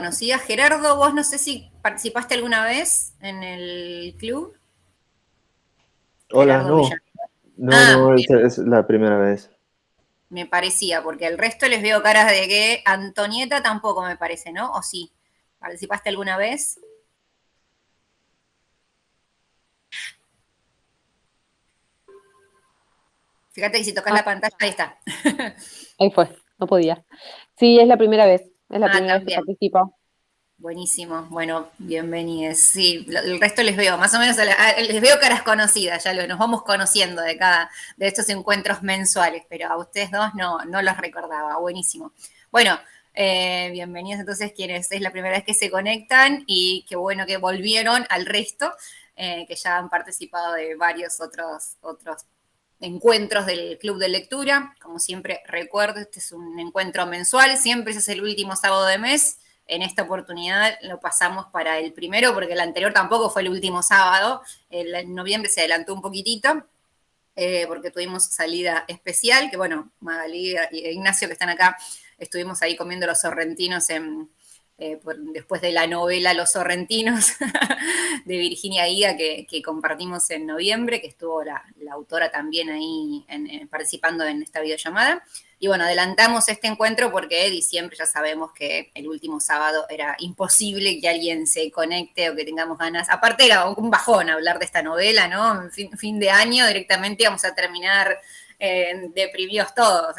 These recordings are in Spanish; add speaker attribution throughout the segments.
Speaker 1: conocida. Gerardo, vos no sé si participaste alguna vez en el club.
Speaker 2: Hola,
Speaker 1: Gerardo
Speaker 2: no,
Speaker 1: Villanueva.
Speaker 2: no,
Speaker 1: Bien,
Speaker 2: es la primera vez.
Speaker 1: me parecía, porque el resto les veo caras de que Antonieta tampoco me parece, ¿no? ¿O sí? ¿Participaste alguna vez? Fíjate que si tocas
Speaker 3: Ah,
Speaker 1: la pantalla, ahí está.
Speaker 3: ahí fue, no podía. Sí, es la
Speaker 1: Ah,
Speaker 3: primera vez que
Speaker 1: también.
Speaker 3: participo.
Speaker 1: Buenísimo. Bueno, bienvenidos. Sí, el resto les veo, más o menos, les veo caras conocidas, ya nos vamos conociendo de estos encuentros mensuales, pero a ustedes dos no los recordaba. Buenísimo. Bueno, bienvenidos entonces quienes es la primera vez que se conectan y qué bueno que volvieron al resto, que ya han participado de varios otros encuentros del Club de Lectura. Como siempre recuerdo, este es un encuentro mensual, siempre es el último sábado de mes. En esta oportunidad lo pasamos para el primero, porque el anterior tampoco fue el último sábado. En noviembre se adelantó un poquitito, porque tuvimos salida especial, que bueno, Magalí e Ignacio que están acá, estuvimos ahí comiendo los sorrentinos después de la novela Los Sorrentinos de Virginia Ida que compartimos en noviembre, que estuvo la autora también ahí participando en esta videollamada. Y bueno, adelantamos este encuentro porque diciembre ya sabemos que el último sábado era imposible que alguien se conecte o que tengamos ganas. Aparte era un bajón hablar de esta novela, ¿no? Fin de año directamente íbamos a terminar deprimidos todos.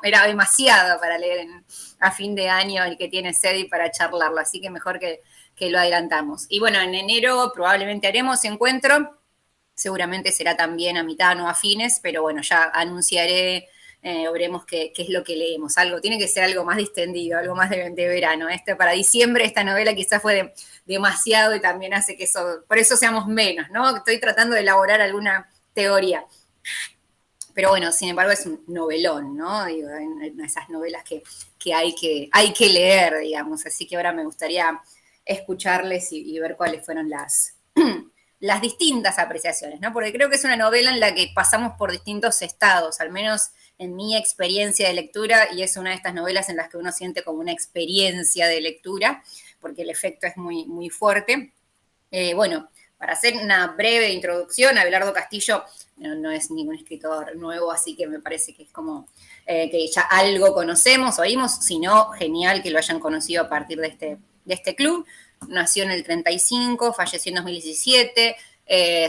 Speaker 1: Era demasiado para leer a fin de año el que tiene sed y para charlarlo. Así que mejor que lo adelantamos. Y bueno, en enero probablemente haremos encuentro. Seguramente será también a mitad, no a fines, pero bueno, ya anunciaré, veremos qué es lo que leemos. Algo, tiene que ser algo más distendido, algo más de verano. Para diciembre esta novela quizás fue demasiado y también hace que eso, por eso seamos menos, ¿no? Estoy tratando de elaborar alguna teoría. Pero bueno, sin embargo es un novelón, ¿no? Digo, esas novelas que hay que leer, digamos. Así que ahora me gustaría escucharles y ver cuáles fueron las distintas apreciaciones, ¿no? Porque creo que es una novela en la que pasamos por distintos estados, al menos en mi experiencia de lectura, y es una de estas novelas en las que uno siente como una experiencia de lectura, porque el efecto es muy fuerte. Bueno, para hacer una breve introducción, Abelardo Castillo no es ningún escritor nuevo, así que me parece que es como que ya algo conocemos, oímos, sino genial que lo hayan conocido a partir de este club. Nació en el 35, falleció en 2017,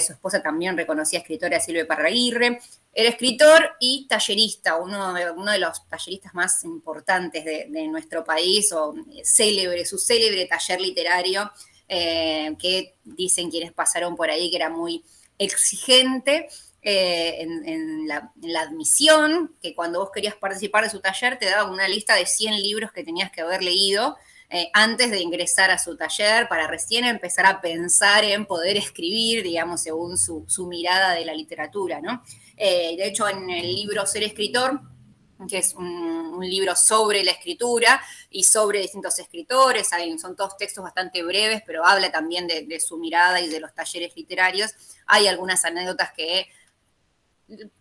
Speaker 1: su esposa también reconocida escritora Silvia Parraguirre. Era escritor y tallerista, uno de los talleristas más importantes de nuestro país, o su célebre taller literario, que dicen quienes pasaron por ahí que era muy exigente en la admisión, que cuando vos querías participar de su taller te daba una lista de 100 libros que tenías que haber leído antes de ingresar a su taller para recién empezar a pensar en poder escribir, digamos, según su mirada de la literatura, ¿no? De hecho, en el libro Ser escritor, que es un libro sobre la escritura y sobre distintos escritores. Son todos textos bastante breves, pero habla también de su mirada y de los talleres literarios. Hay algunas anécdotas que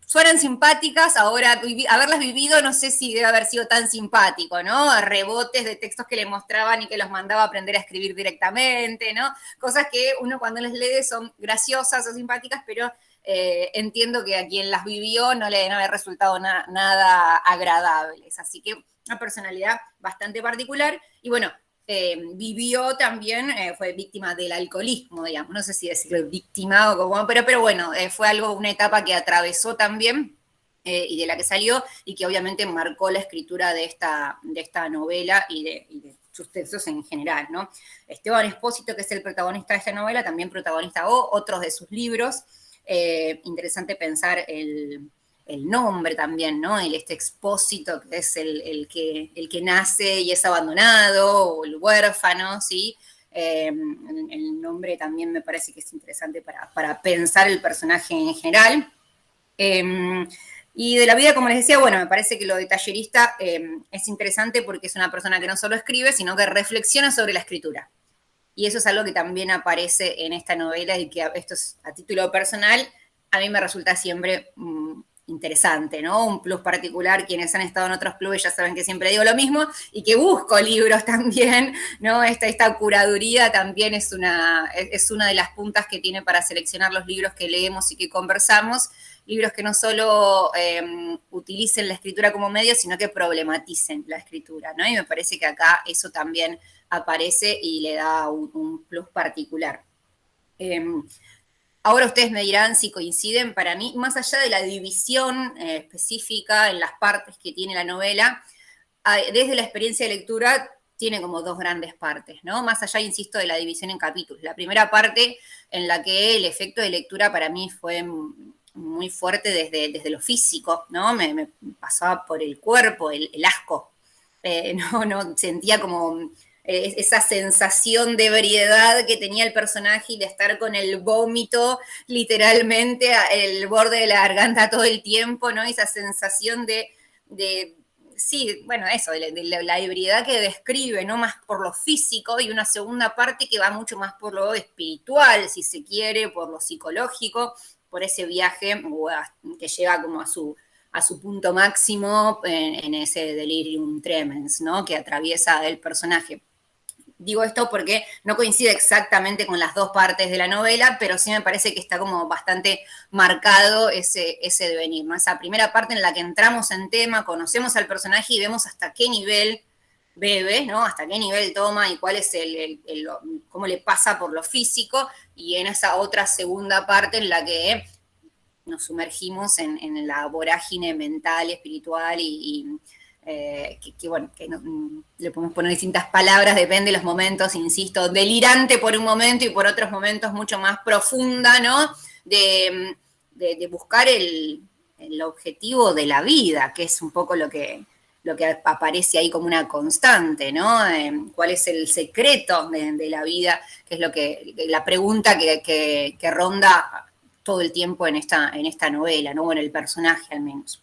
Speaker 1: suenan simpáticas, ahora haberlas vivido no sé si debe haber sido tan simpático, ¿no? Rebotes de textos que le mostraban y que los mandaba a aprender a escribir directamente, ¿no? Cosas que uno cuando les lee son graciosas o simpáticas, pero entiendo que a quien las vivió no le deben haber resultado nada agradables. Así que una personalidad bastante particular y bueno, vivió también, fue víctima del alcoholismo, digamos, no sé si decirlo víctima o como, pero bueno, fue una etapa que atravesó también y de la que salió y que obviamente marcó la escritura de esta novela y de sus textos en general, ¿no? Esteban Espósito, que es el protagonista de esta novela, también protagonista otros de sus libros. Interesante pensar el nombre también, ¿no? Este Expósito, que es el que nace y es abandonado, o el huérfano, ¿sí? El nombre también me parece que es interesante para pensar el personaje en general. Y de la vida, como les decía, bueno, me parece que lo de tallerista es interesante porque es una persona que no solo escribe, sino que reflexiona sobre la escritura. Y eso es algo que también aparece en esta novela y que esto es a título personal, a mí me resulta siempre interesante, ¿no? Un plus particular, quienes han estado en otros clubes ya saben que siempre digo lo mismo, y que busco libros también, ¿no? Esta curaduría también es una de las puntas que tiene para seleccionar los libros que leemos y que conversamos, libros que no solo utilicen la escritura como medio, sino que problematicen la escritura, ¿no? Y me parece que acá eso también aparece y le da un plus particular. Ahora ustedes me dirán si coinciden. Para mí, más allá de la división específica en las partes que tiene la novela, desde la experiencia de lectura tiene como dos grandes partes, ¿no? Más allá, insisto, de la división en capítulos. La primera parte en la que el efecto de lectura para mí fue muy fuerte desde lo físico, ¿no? Me pasaba por el cuerpo, el asco. No sentía como esa sensación de ebriedad que tenía el personaje y de estar con el vómito literalmente el borde de la garganta todo el tiempo, ¿no? Esa sensación sí, bueno, eso, de la ebriedad que describe, ¿no? Más por lo físico, y una segunda parte que va mucho más por lo espiritual, si se quiere, por lo psicológico, por ese viaje que llega como a su punto máximo en ese delirium tremens, ¿no? Que atraviesa el personaje. Digo esto porque no coincide exactamente con las dos partes de la novela, pero sí me parece que está como bastante marcado ese devenir, ¿no? Esa primera parte en la que entramos en tema, conocemos al personaje y vemos hasta qué nivel bebe, ¿no? Hasta qué nivel toma y cuál es cómo le pasa por lo físico, y en esa otra segunda parte en la que nos sumergimos en la vorágine mental, espiritual bueno, que le podemos poner distintas palabras, depende de los momentos, insisto, delirante por un momento y por otros momentos mucho más profunda, ¿no? De buscar el objetivo de la vida, que es un poco lo que aparece ahí como una constante, ¿no? ¿Cuál es el secreto de la vida? Que es la pregunta que ronda todo el tiempo en esta novela, ¿no? En el personaje al menos.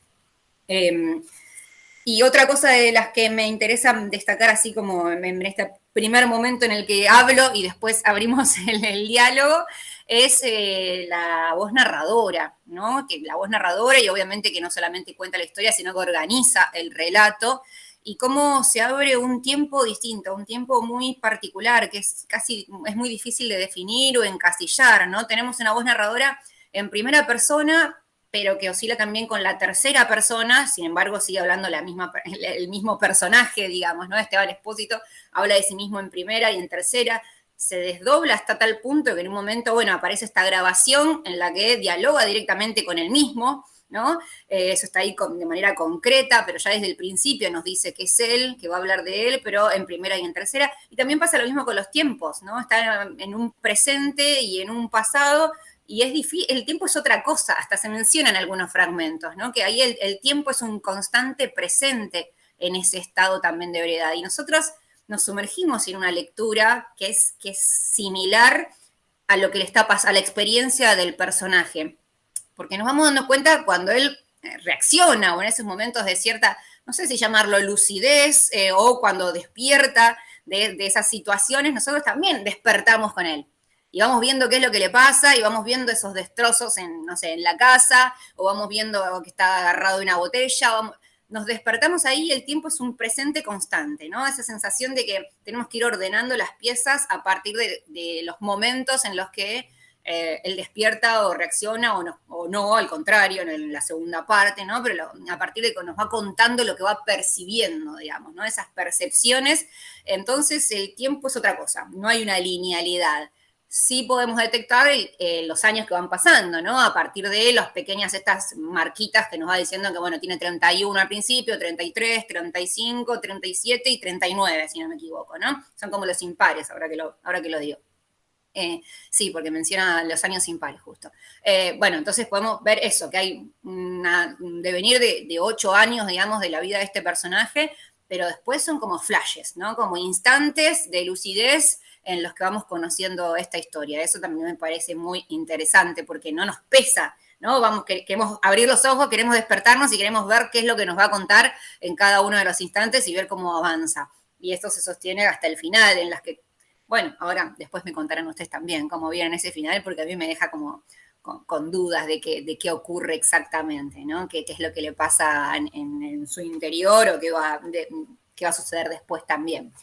Speaker 1: Y otra cosa de las que me interesa destacar, así como en este primer momento en el que hablo y después abrimos el diálogo, es la voz narradora, ¿no? Que la voz narradora, y obviamente que no solamente cuenta la historia, sino que organiza el relato, y cómo se abre un tiempo distinto, un tiempo muy particular, que es muy difícil de definir o encasillar, ¿no? Tenemos una voz narradora en primera persona, pero que oscila también con la tercera persona, sin embargo sigue hablando el mismo personaje, digamos, ¿no? Esteban Expósito habla de sí mismo en primera y en tercera, se desdobla hasta tal punto que en un momento, bueno, aparece esta grabación en la que dialoga directamente con él mismo, ¿no? Eso está ahí de manera concreta, pero ya desde el principio nos dice que es él, que va a hablar de él, pero en primera y en tercera. Y también pasa lo mismo con los tiempos, ¿no? Está en un presente y en un pasado, y es difícil, el tiempo es otra cosa, hasta se menciona en algunos fragmentos, ¿no? Que ahí el tiempo es un constante presente en ese estado también de ebriedad. Y nosotros nos sumergimos en una lectura que es similar a lo que le está pasando, a la experiencia del personaje, porque nos vamos dando cuenta cuando él reacciona, o en esos momentos de cierta, no sé si llamarlo lucidez, o cuando despierta de esas situaciones, nosotros también despertamos con él. Y vamos viendo qué es lo que le pasa, y vamos viendo esos destrozos no sé, en la casa, o vamos viendo que está agarrado de una botella, nos despertamos ahí, y el tiempo es un presente constante, ¿no? Esa sensación de que tenemos que ir ordenando las piezas a partir de los momentos en los que él despierta o reacciona o no, al contrario, en la segunda parte, ¿no? Pero a partir de que nos va contando lo que va percibiendo, digamos, ¿no? Esas percepciones. Entonces el tiempo es otra cosa, no hay una linealidad. Sí podemos detectar los años que van pasando, ¿no? A partir de las pequeñas estas marquitas que nos va diciendo que, bueno, tiene 31 al principio, 33, 35, 37 y 39, si no me equivoco, ¿no? Son como los impares, ahora que lo digo. Sí, porque menciona los años impares justo. Bueno, entonces podemos ver eso, que hay un devenir de 8 años, digamos, de la vida de este personaje, pero después son como flashes, ¿no? Como instantes de lucidez en los que vamos conociendo esta historia. Eso también me parece muy interesante, porque no nos pesa, ¿no? Queremos abrir los ojos, queremos despertarnos y queremos ver qué es lo que nos va a contar en cada uno de los instantes y ver cómo avanza. Y esto se sostiene hasta el final, en las que, bueno, ahora después me contarán ustedes también cómo vieron ese final, porque a mí me deja como con dudas de qué ocurre exactamente, ¿no? ¿Qué es lo que le pasa en su interior o qué va a suceder después también?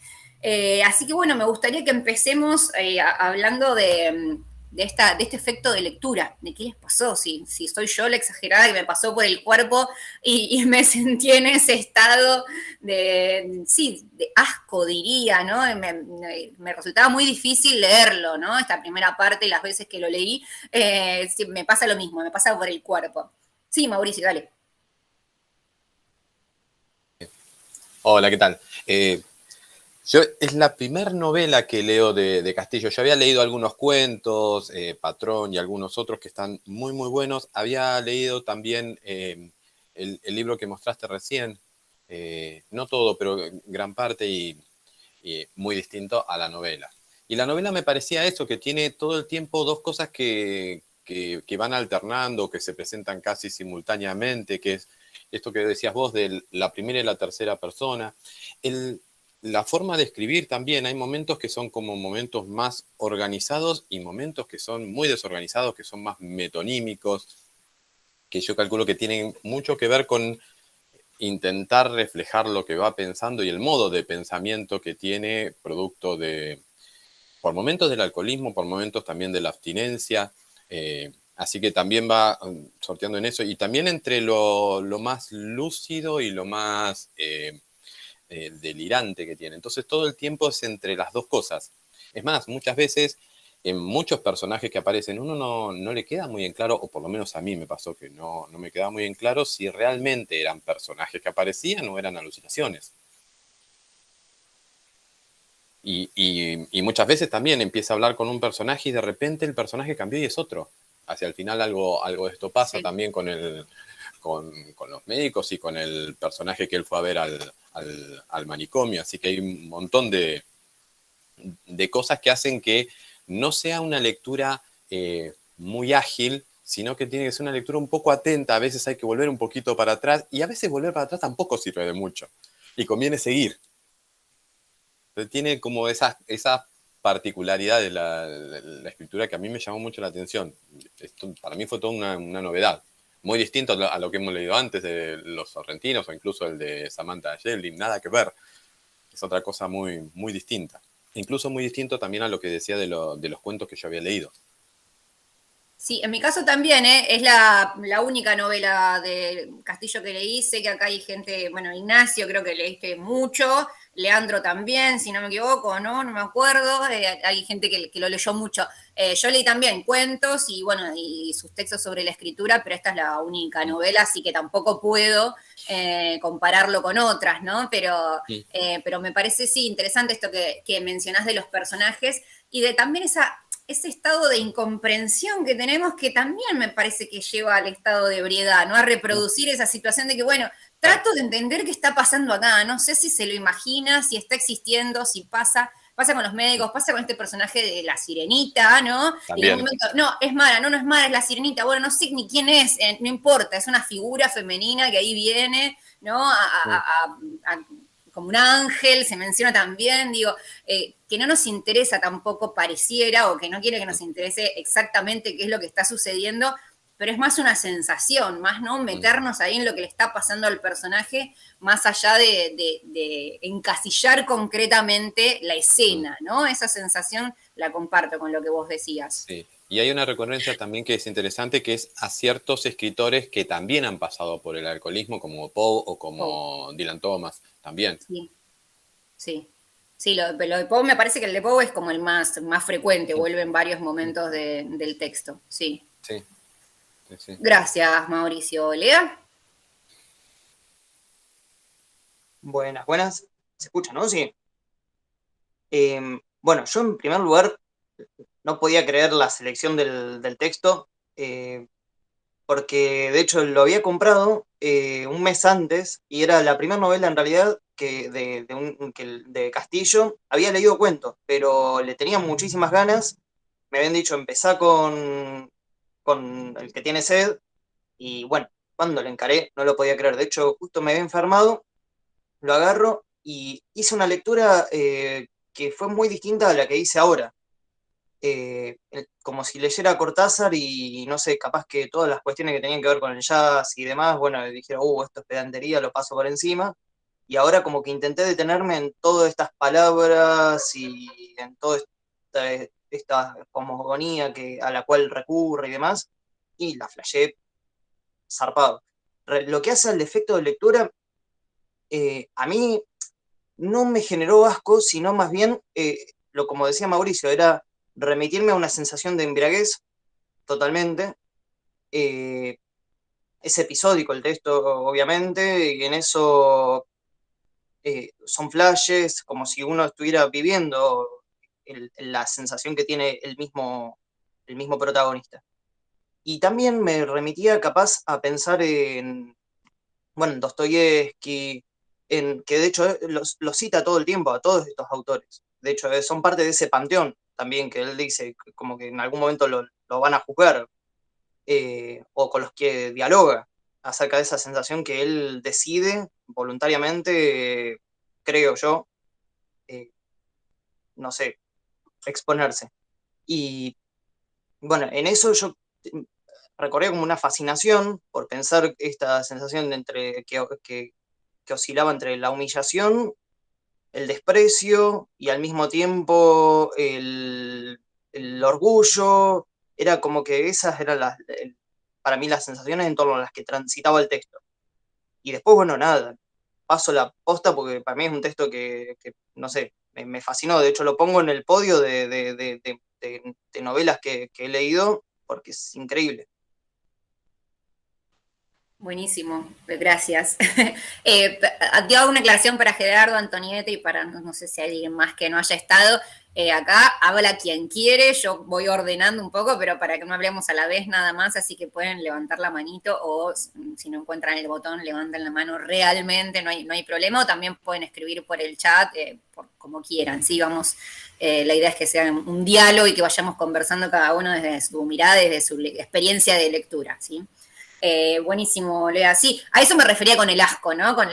Speaker 1: Así que bueno, me gustaría que empecemos hablando de este efecto de lectura, de qué les pasó, si soy yo la exagerada que me pasó por el cuerpo y me sentí en ese estado de asco, diría, ¿no? Me resultaba muy difícil leerlo, ¿no? Esta primera parte, las veces que lo leí, sí, me pasa lo mismo, me pasa por el cuerpo. Sí, Mauricio, dale.
Speaker 4: Hola, ¿qué tal? Es la primera novela que leo de Castillo. Yo había leído algunos cuentos, Patrón y algunos otros que están muy, muy buenos. Había leído también el libro que mostraste recién, no todo, pero gran parte y muy distinto a la novela. Y la novela me parecía eso, que tiene todo el tiempo dos cosas que van alternando, que se presentan casi simultáneamente, que es esto que decías vos de la primera y la tercera persona. La forma de escribir también, hay momentos que son como momentos más organizados y momentos que son muy desorganizados, que son más metonímicos, que yo calculo que tienen mucho que ver con intentar reflejar lo que va pensando y el modo de pensamiento que tiene producto por momentos del alcoholismo, por momentos también de la abstinencia. Así que también va sorteando en eso y también entre lo más lúcido y lo más delirante que tiene. Entonces todo el tiempo es entre las dos cosas. Es más, muchas veces en muchos personajes que aparecen uno no le queda muy en claro, o por lo menos a mí me pasó que no me quedaba muy en claro si realmente eran personajes que aparecían o eran alucinaciones. Y muchas veces también empieza a hablar con un personaje y de repente el personaje cambió y es otro. Hacia el final algo de esto pasa
Speaker 1: Sí.
Speaker 4: también con los médicos y con el personaje que él fue a ver al manicomio. Así que hay un montón de cosas que hacen que no sea una lectura muy ágil, sino que tiene que ser una lectura un poco atenta. A veces hay que volver un poquito para atrás y a veces volver para atrás tampoco sirve de mucho. Y conviene seguir. Tiene como esa particularidad de la escritura que a mí me llamó mucho la atención. Esto, para mí fue toda una novedad. Muy distinto a lo que hemos leído antes de los sorrentinos o incluso el de Samantha Schweblin. Nada que ver. Es otra cosa muy, muy distinta. Incluso muy distinto también a lo que decía de los cuentos que yo había leído.
Speaker 1: Sí, en mi caso también, ¿eh? Es la única novela de Castillo que leí. Sé que acá hay gente, bueno, Ignacio creo que leíste mucho, Leandro también, si no me equivoco, ¿no? No me acuerdo. Hay gente que lo leyó mucho. Yo leí también cuentos y, bueno, y sus textos sobre la escritura, pero esta es la única novela, así que tampoco puedo compararlo con otras, ¿no? Pero me parece, sí, interesante esto que mencionás de los personajes y de también ese estado de incomprensión que tenemos que también me parece que lleva al estado de ebriedad, ¿no? A reproducir esa situación de que, bueno, trato de entender qué está pasando acá, no sé si se lo imagina, si está existiendo, si pasa con los médicos, pasa con este personaje de la sirenita, ¿no? Y en un
Speaker 4: También.
Speaker 1: momento, no, es Mara, no es Mara, es la sirenita, bueno, no sé ni quién es, no importa, es una figura femenina que ahí viene, ¿no? Como un ángel, se menciona también, digo, que no nos interesa tampoco pareciera o que no quiere que nos interese exactamente qué es lo que está sucediendo, pero es más una sensación, más no meternos ahí en lo que le está pasando al personaje, más allá de encasillar concretamente la escena, ¿no? Esa sensación la comparto con lo que vos decías.
Speaker 4: Sí. Y hay una recurrencia también que es interesante, que es a ciertos escritores que también han pasado por el alcoholismo, como Poe o como Dylan Thomas, también.
Speaker 1: Sí, sí. Sí, lo de Poe me parece que el de Poe es como el más frecuente, vuelve en varios momentos del texto, sí.
Speaker 4: Sí, sí, sí.
Speaker 1: Gracias, Mauricio. ¿Lea?
Speaker 5: Buenas, buenas. ¿Se escucha, no? Sí. Bueno, yo en primer lugar no podía creer la selección del texto, porque de hecho lo había comprado un mes antes y era la primera novela en realidad que de Castillo. Había leído cuentos, pero le tenía muchísimas ganas. Me habían dicho, empezá con el que tiene sed y bueno, cuando lo encaré no lo podía creer. De hecho, justo me había enfermado, lo agarro y hice una lectura que fue muy distinta a la que hice ahora. como si leyera a Cortázar y no sé, capaz que todas las cuestiones que tenían que ver con el jazz y demás, bueno, dijera, esto es pedantería, lo paso por encima. Y ahora como que intenté detenerme en todas estas palabras y en toda esta cosmogonía a la cual recurre y demás, y la flashé zarpado. Lo que hace al efecto de lectura, a mí no me generó asco, sino más bien, como decía Mauricio, era remitirme a una sensación de embriaguez totalmente. Es episódico el texto, obviamente, y en eso son flashes, como si uno estuviera viviendo la sensación que tiene el mismo protagonista. Y también me remitía capaz a pensar en Dostoyevsky, que de hecho los cita todo el tiempo a todos estos autores. De hecho, son parte de ese panteón también que él dice, como que en algún momento lo van a juzgar, o con los que dialoga acerca de esa sensación que él decide voluntariamente, creo yo, no sé, exponerse. Y bueno, en eso yo recordé como una fascinación por pensar esta sensación que oscilaba entre la humillación, el desprecio y al mismo tiempo el orgullo. Era como que esas eran para mí las sensaciones en torno a las que transitaba el texto. Y después, bueno, nada, paso la posta porque para mí es un texto que no sé, me fascinó. De hecho, lo pongo en el podio de novelas que he leído porque es increíble.
Speaker 1: Buenísimo, gracias. Te hago una aclaración para Gerardo, Antonieta y para no sé si hay alguien más que no haya estado. Acá habla quien quiere, yo voy ordenando un poco, pero para que no hablemos a la vez nada más, así que pueden levantar la manito o si no encuentran el botón, levanten la mano realmente, no hay problema, o también pueden escribir por el chat, como quieran, ¿sí? Vamos, la idea es que sea un diálogo y que vayamos conversando cada uno desde su mirada, desde su experiencia de lectura, ¿sí? Buenísimo, Lea. Sí, a eso me refería con el asco, ¿no? Con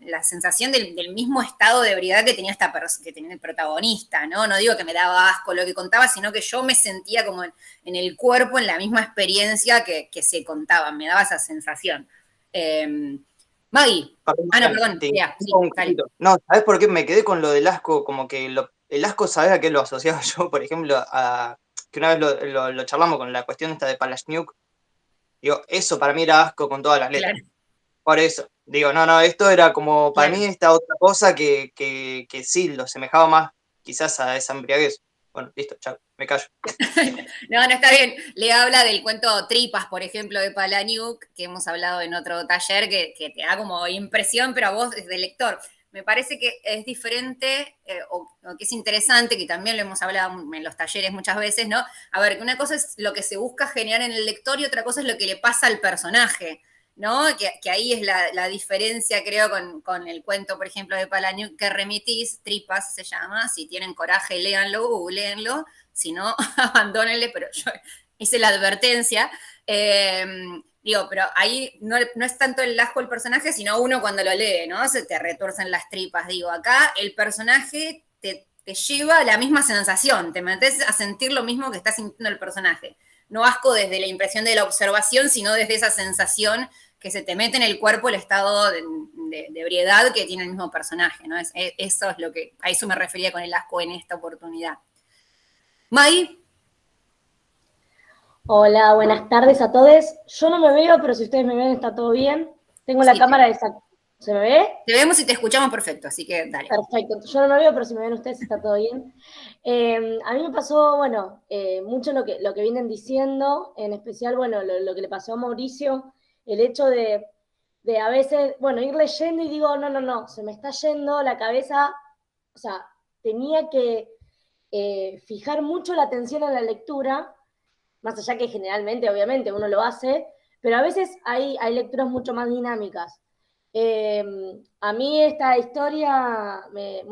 Speaker 1: la sensación del mismo estado de ebriedad que tenía que tenía el protagonista, ¿no? No digo que me daba asco lo que contaba, sino que yo me sentía como en el cuerpo, en la misma experiencia que se contaba, me daba esa sensación. Maggie. Ah, no, perdón, Lea, sí,
Speaker 5: Un
Speaker 1: dale.
Speaker 5: poquito. No, ¿sabes por qué me quedé con lo del asco? Como que el asco, ¿sabes a qué lo asociaba yo? Por ejemplo, que una vez lo charlamos con la cuestión esta de Palashniuk. Digo, eso para mí era asco con todas las letras.
Speaker 1: Claro,
Speaker 5: Por eso, digo, no, esto era como, para
Speaker 1: claro.
Speaker 5: mí esta otra cosa que sí, lo semejaba más quizás a esa embriaguez. Bueno, listo, chao, me callo.
Speaker 1: No, no está bien. Le habla del cuento Tripas, por ejemplo, de Palahniuk, que hemos hablado en otro taller, que te da como impresión, pero a vos desde lector. Me parece que es diferente, o que es interesante, que también lo hemos hablado en los talleres muchas veces, ¿no? A ver, que una cosa es lo que se busca generar en el lector y otra cosa es lo que le pasa al personaje, ¿no? Que ahí es la diferencia, creo, con el cuento, por ejemplo, de Palahniuk que remitís, Tripas se llama, si tienen coraje, léanlo, googleenlo, si no, abandónenle, pero yo hice la advertencia. Digo, pero ahí no es tanto el asco del personaje, sino uno cuando lo lee, ¿no? Se te retuercen las tripas. Digo, acá el personaje te lleva la misma sensación, te metes a sentir lo mismo que está sintiendo el personaje. No asco desde la impresión de la observación, sino desde esa sensación que se te mete en el cuerpo el estado de ebriedad que tiene el mismo personaje, ¿no? Eso es lo que, a eso me refería con el asco en esta oportunidad. Mai.
Speaker 6: Hola, buenas tardes a todos. Yo no me veo, pero si ustedes me ven está todo bien. Tengo la
Speaker 1: Sí,
Speaker 6: cámara desactivada. ¿Se me ve?
Speaker 1: te vemos y te escuchamos perfecto, así que dale.
Speaker 6: Perfecto. Yo no me veo, pero si me ven ustedes está todo bien. A mí me pasó, bueno, mucho lo que vienen diciendo, en especial, bueno, lo que le pasó a Mauricio, el hecho de a veces, bueno, ir leyendo y digo, no, se me está yendo la cabeza, o sea, tenía que fijar mucho la atención en la lectura, más allá que generalmente, obviamente, uno lo hace, pero a veces hay lecturas mucho más dinámicas. Eh, a mí esta historia me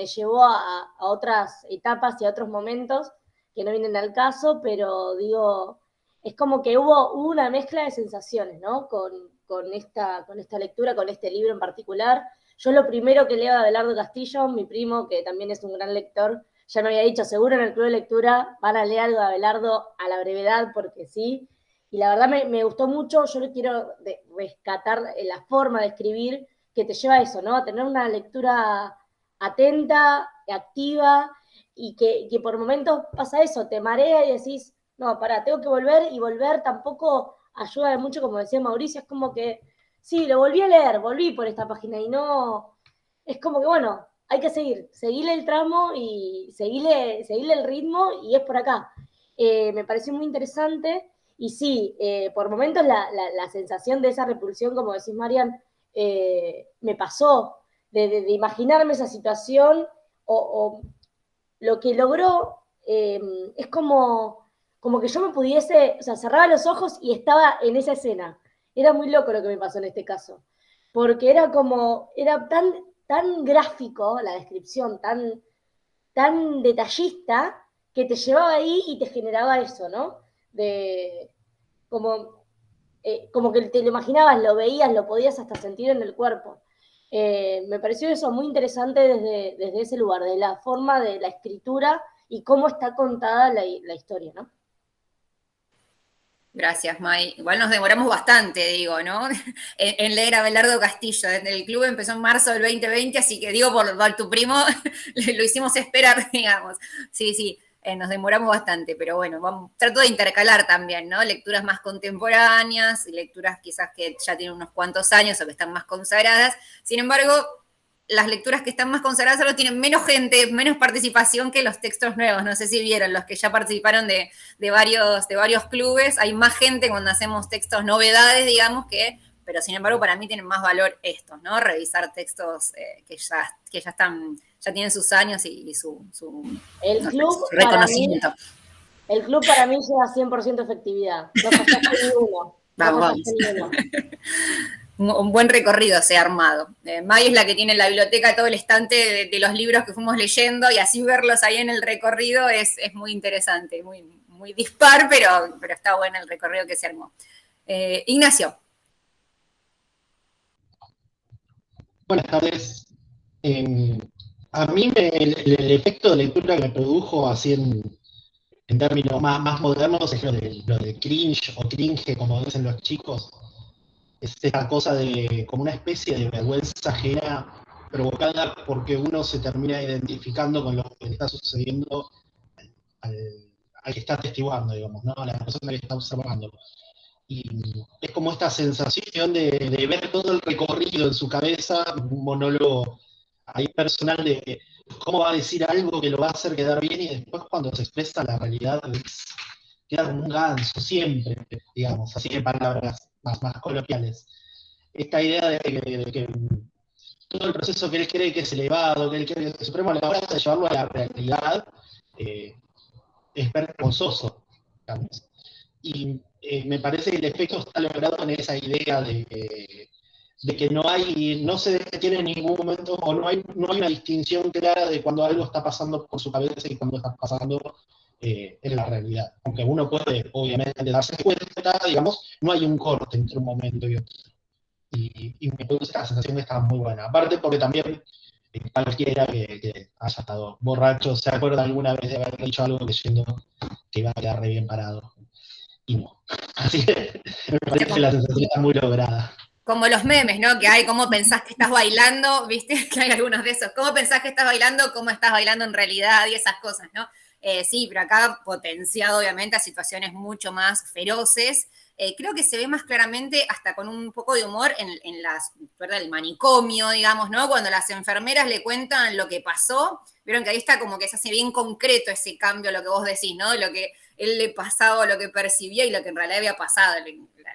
Speaker 6: llevó a otras etapas y a otros momentos que no vienen al caso, pero digo, es como que hubo una mezcla de sensaciones, ¿no? Con esta lectura, con este libro en particular. Yo lo primero que leo de Abelardo Castillo, mi primo, que también es un gran lector, ya me había dicho, seguro en el club de lectura van a leer algo de Abelardo a la brevedad, porque sí. Y la verdad me gustó mucho, yo le quiero rescatar la forma de escribir que te lleva a eso, ¿no? A tener una lectura atenta, activa, y que por momentos pasa eso, te marea y decís, no, pará, tengo que volver, y volver tampoco ayuda mucho, como decía Mauricio, es como que, sí, lo volví a leer, volví por esta página, y no, es como que, bueno, hay que seguirle el tramo y seguirle el ritmo, y es por acá. Me pareció muy interesante, y sí, por momentos la sensación de esa repulsión, como decís, Marian, me pasó, de imaginarme esa situación, o lo que logró es como que yo me pudiese, o sea, cerraba los ojos y estaba en esa escena. Era muy loco lo que me pasó en este caso, porque era tan gráfico la descripción, tan detallista, que te llevaba ahí y te generaba eso, ¿no? De, como, como que te lo imaginabas, lo veías, lo podías hasta sentir en el cuerpo. Me pareció eso muy interesante desde ese lugar, de la forma de la escritura y cómo está contada la historia, ¿no?
Speaker 1: Gracias, May. Igual nos demoramos bastante, digo, ¿no? En leer a Abelardo Castillo. El club empezó en marzo del 2020, así que digo, por tu primo, lo hicimos esperar, digamos. Sí, sí, nos demoramos bastante, pero bueno, trato de intercalar también, ¿no? Lecturas más contemporáneas, lecturas quizás que ya tienen unos cuantos años o que están más consagradas. Sin embargo, las lecturas que están más consagradas solo tienen menos gente, menos participación que los textos nuevos. No sé si vieron, los que ya participaron de varios clubes, hay más gente cuando hacemos textos novedades, digamos, pero sin embargo para mí tienen más valor estos, ¿no? Revisar textos que ya están, ya tienen sus años y
Speaker 6: El
Speaker 1: no sé,
Speaker 6: club
Speaker 1: su reconocimiento.
Speaker 6: El club para mí lleva 100% efectividad. No fallaste ni uno.
Speaker 1: Vamos, vamos. Un buen recorrido se ha armado. May es la que tiene en la biblioteca todo el estante de los libros que fuimos leyendo, y así verlos ahí en el recorrido es muy interesante, muy dispar, pero está bueno el recorrido que se armó. Ignacio.
Speaker 7: Buenas tardes. A mí el efecto de lectura que me produjo así en términos más modernos es lo de cringe o cringe, como dicen los chicos. Es esta cosa de como una especie de vergüenza ajena provocada porque uno se termina identificando con lo que le está sucediendo al, al que está atestiguando, digamos, ¿no? A la persona que está observando. Y es como esta sensación de ver todo el recorrido en su cabeza, un monólogo ahí personal de cómo va a decir algo que lo va a hacer quedar bien, y después cuando se expresa la realidad queda como un ganso siempre, digamos, así en palabras más coloquiales. Esta idea de que todo el proceso que él cree que es elevado, que él cree que es supremo, a la hora de llevarlo a la realidad, eh, es vergonzoso, digamos. Y me parece que el efecto está logrado en esa idea de que no se detiene en ningún momento, o no hay una distinción clara de cuando algo está pasando por su cabeza y cuando está pasando en la realidad. Aunque uno puede, obviamente, darse cuenta, digamos, no hay un corte entre un momento y otro. Y me produce la sensación de que está muy buena. Aparte porque también cualquiera que haya estado borracho se acuerda alguna vez de haber dicho algo creyendo que iba a quedar re bien parado. Y no. Así que me parece que la sensación está muy lograda.
Speaker 1: Como los memes, ¿no? Que hay, ¿cómo pensás que estás bailando? ¿Viste? Que hay algunos de esos. ¿Cómo pensás que estás bailando? ¿Cómo estás bailando en realidad? Y esas cosas, ¿no? Sí, pero acá potenciado, obviamente, a situaciones mucho más feroces. Creo que se ve más claramente, hasta con un poco de humor, en ¿verdad? El manicomio, digamos, ¿no? Cuando las enfermeras le cuentan lo que pasó, vieron que ahí está como que se hace bien concreto ese cambio, lo que vos decís, ¿no? Lo que él le pasaba, lo que percibía y lo que en realidad había pasado.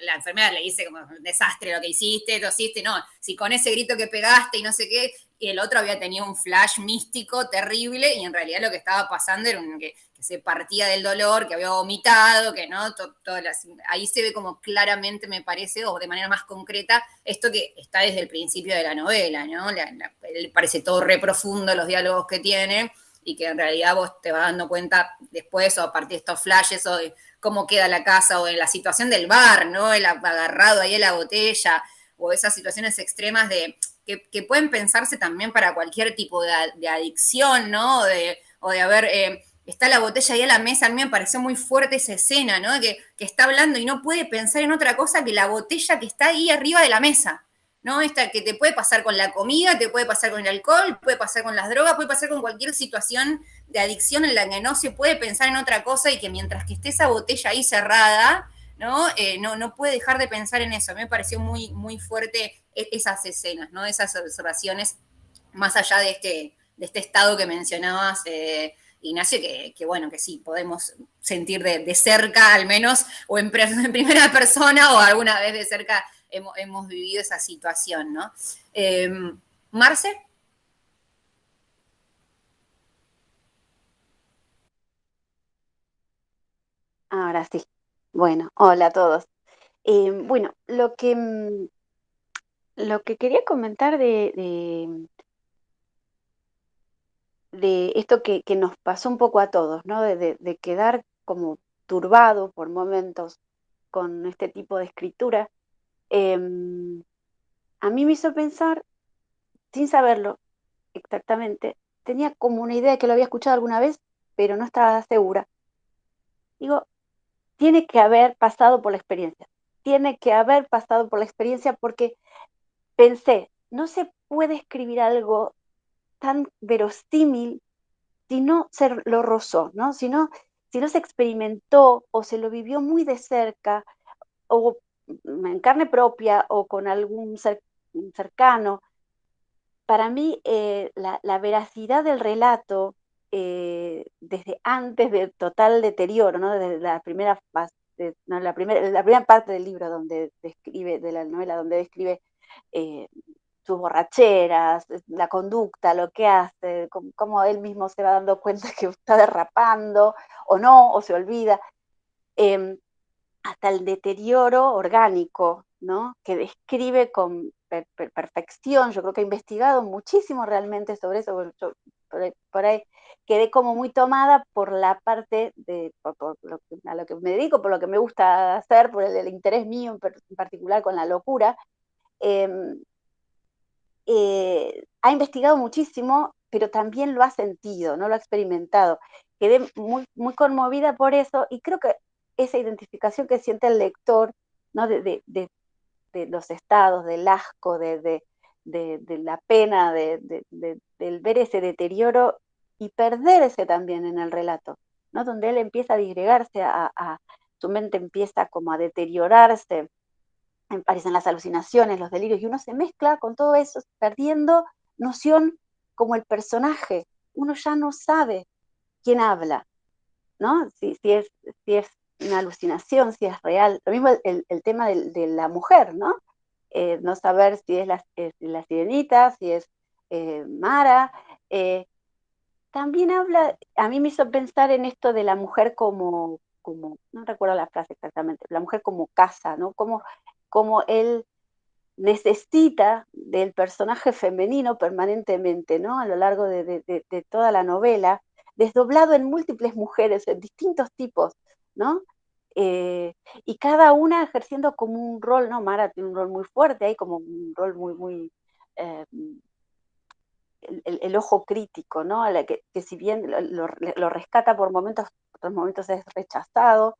Speaker 1: La enfermera le dice como un desastre lo que hiciste, no, si con ese grito que pegaste y no sé qué, y el otro había tenido un flash místico terrible, y en realidad lo que estaba pasando era que se partía del dolor, que había vomitado, que no, ahí se ve como claramente, me parece, o de manera más concreta, esto que está desde el principio de la novela, ¿no? Él parece todo re profundo los diálogos que tiene, y que en realidad vos te vas dando cuenta después, o a partir de estos flashes, o de cómo queda la casa, o de la situación del bar, ¿no? El agarrado ahí a la botella, o esas situaciones extremas que pueden pensarse también para cualquier tipo de adicción, ¿no? o de haber, está la botella ahí a la mesa. A mí me pareció muy fuerte esa escena, ¿no? Que está hablando y no puede pensar en otra cosa que la botella que está ahí arriba de la mesa, ¿no? Esta que te puede pasar con la comida, te puede pasar con el alcohol, puede pasar con las drogas, puede pasar con cualquier situación de adicción en la que no se puede pensar en otra cosa y que mientras que esté esa botella ahí cerrada, ¿no? No puede dejar de pensar en eso. A mí me pareció muy, muy fuerte esas escenas, ¿no? Esas observaciones, más allá de este estado que mencionabas, Ignacio, que bueno, que sí, podemos sentir de cerca al menos, o en primera persona, o alguna vez de cerca hemos vivido esa situación, ¿no? Marce.
Speaker 8: Ahora sí. Bueno, hola a todos. Bueno, lo que quería comentar de esto que nos pasó un poco a todos, ¿no? De quedar como turbado por momentos con este tipo de escritura, a mí me hizo pensar, sin saberlo exactamente, tenía como una idea que lo había escuchado alguna vez, pero no estaba segura. Digo, tiene que haber pasado por la experiencia. Tiene que haber pasado por la experiencia porque pensé, no se puede escribir algo tan verosímil si no se lo rozó, ¿no? Si no se experimentó o se lo vivió muy de cerca o en carne propia o con algún cercano. Para mí, la veracidad del relato, desde antes del total deterioro, ¿no? Desde la primera fase, no, la primera parte del libro donde describe, de la novela donde describe eh, sus borracheras, la conducta, lo que hace, cómo él mismo se va dando cuenta que está derrapando, o no, o se olvida. Hasta el deterioro orgánico, ¿no? Que describe con perfección. Yo creo que ha investigado muchísimo realmente sobre eso. Bueno, yo por ahí quedé como muy tomada por la parte a lo que me dedico, por lo que me gusta hacer, por el interés mío en particular con la locura. Eh, ha investigado muchísimo, pero también lo ha sentido, no lo ha experimentado. Quedé muy, muy conmovida por eso y creo que esa identificación que siente el lector, ¿no? De los estados, del asco, de la pena, del ver ese deterioro y perderse también en el relato, ¿no? Donde él empieza a disgregarse, su mente empieza como a deteriorarse, aparecen las alucinaciones, los delirios, y uno se mezcla con todo eso, perdiendo noción como el personaje. Uno ya no sabe quién habla, ¿no? Si es una alucinación, si es real. Lo mismo el tema de la mujer, ¿no? No saber si es la sirenita, si es Mara. También habla, a mí me hizo pensar en esto de la mujer como no recuerdo la frase exactamente, la mujer como casa, ¿no? Como él necesita del personaje femenino permanentemente, ¿no? A lo largo de toda la novela, desdoblado en múltiples mujeres, en distintos tipos, ¿no? Y cada una ejerciendo como un rol, ¿no? Mara tiene un rol muy fuerte, hay como un rol muy, muy, eh, el ojo crítico, ¿no? Que si bien lo rescata por momentos, otros momentos es rechazado,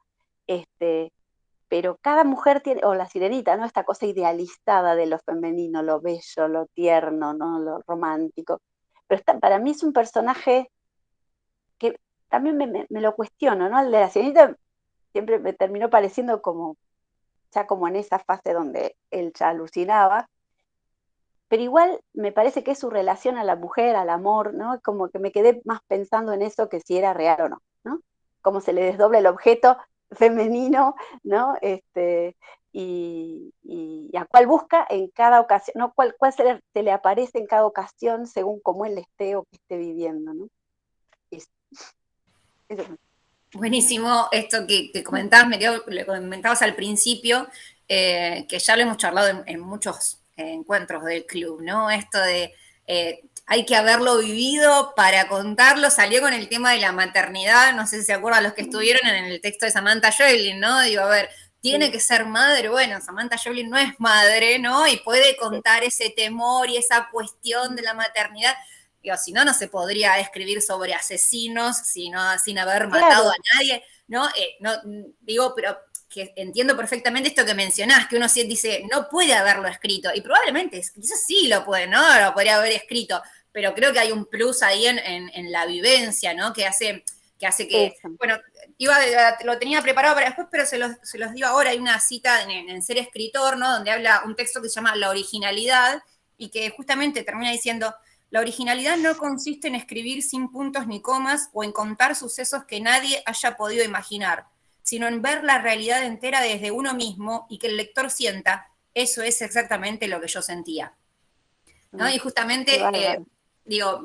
Speaker 8: pero cada mujer tiene, o la sirenita, ¿no? Esta cosa idealizada de lo femenino, lo bello, lo tierno, ¿no? Lo romántico. Pero para mí es un personaje que también me lo cuestiono, ¿no? El de la sirenita siempre me terminó pareciendo como, ya como en esa fase donde él ya alucinaba, pero igual me parece que es su relación a la mujer, al amor, ¿no? Como que me quedé más pensando en eso que si era real o no, ¿no? Cómo se le desdobla el objeto femenino, ¿no? Y a cuál busca en cada ocasión, ¿no? Cuál se le aparece en cada ocasión según cómo él esté o que esté viviendo, ¿no? Eso, eso.
Speaker 1: Buenísimo esto que comentabas, le comentabas al principio, que ya lo hemos charlado en muchos encuentros del club, ¿no? Esto de hay que haberlo vivido para contarlo. Salió con el tema de la maternidad, no sé si se acuerdan los que estuvieron en el texto de Samantha Schweblin, ¿no? Digo, a ver, tiene que ser madre. Bueno, Samantha Schweblin no es madre, ¿no? Y puede contar ese temor y esa cuestión de la maternidad. Digo, si no, no se podría escribir sobre asesinos sin haber
Speaker 8: Claro.
Speaker 1: matado a nadie, ¿no? Digo, pero que entiendo perfectamente esto que mencionás, que uno dice, no puede haberlo escrito, y probablemente, quizás sí lo puede, ¿no? Lo podría haber escrito, pero creo que hay un plus ahí en la vivencia, ¿no? Que hace que,
Speaker 8: Eso.
Speaker 1: bueno, lo tenía preparado para después, pero se los digo ahora. Hay una cita en Ser Escritor, ¿no? Donde habla un texto que se llama La originalidad, y que justamente termina diciendo: la originalidad no consiste en escribir sin puntos ni comas o en contar sucesos que nadie haya podido imaginar, sino en ver la realidad entera desde uno mismo y que el lector sienta, eso es exactamente lo que yo sentía, ¿no? Y justamente, digo,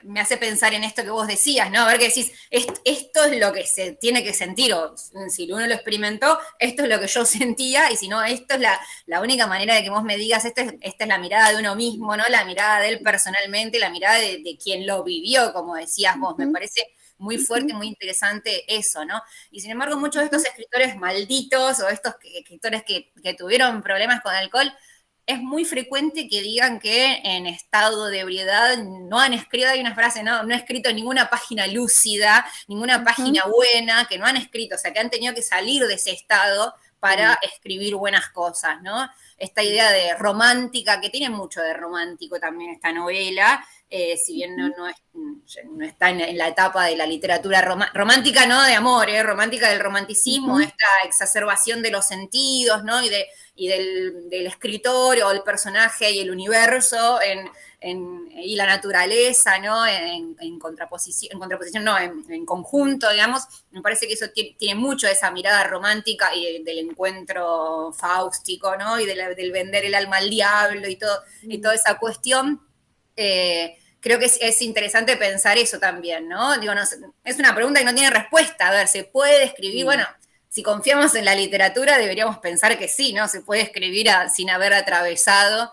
Speaker 1: me hace pensar en esto que vos decías, ¿no? A ver qué decís, esto es lo que se tiene que sentir, o si uno lo experimentó, esto es lo que yo sentía, y si no, esto es la única manera de que vos me digas, esta es la mirada de uno mismo, ¿no? La mirada de él personalmente, la mirada de quien lo vivió, como decías vos. Me parece muy fuerte, muy interesante eso, ¿no? Y sin embargo, muchos de estos escritores malditos, o estos escritores que tuvieron problemas con alcohol, es muy frecuente que digan que en estado de ebriedad no han escrito, hay una frase, no he escrito ninguna página lúcida, ninguna página buena, que no han escrito, o sea, que han tenido que salir de ese estado para escribir buenas cosas, ¿no? Esta idea de romántica, que tiene mucho de romántico también esta novela, si bien no está en la etapa de la literatura romántica, no de amor, romántica del romanticismo, esta exacerbación de los sentidos, ¿no? Y del escritor o el personaje y el universo y la naturaleza, ¿no? En contraposición, no, en conjunto, digamos. Me parece que eso tiene mucho de esa mirada romántica y del encuentro fáustico, ¿no? Y del vender el alma al diablo y toda esa cuestión. Creo que es interesante pensar eso también, ¿no? Digo, no sé, es una pregunta que no tiene respuesta. A ver, ¿se puede escribir? Bueno, si confiamos en la literatura, deberíamos pensar que sí, ¿no? Se puede escribir sin haber atravesado,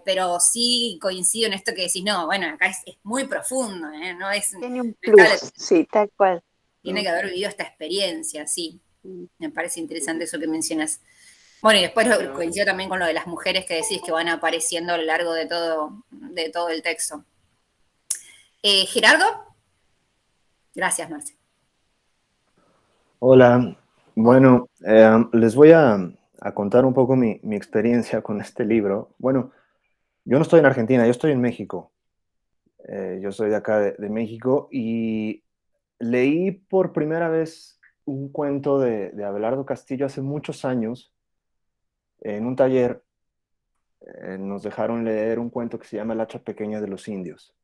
Speaker 1: pero sí coincido en esto que decís, no, bueno, acá es muy profundo, ¿no?
Speaker 8: Tiene un plus, sí, tal cual.
Speaker 1: Tiene que haber vivido esta experiencia, sí. Me parece interesante eso que mencionas. Bueno, y después coincido también con lo de las mujeres que decís que van apareciendo a lo largo de todo el texto. ¿Gerardo? Gracias, Marce.
Speaker 2: Hola, bueno, les voy a contar un poco mi experiencia con este libro. Bueno, yo no estoy en Argentina, yo estoy en México. Yo soy de acá de México y leí por primera vez un cuento de Abelardo Castillo hace muchos años en un taller. Nos dejaron leer un cuento que se llama El hacha pequeña de los indios.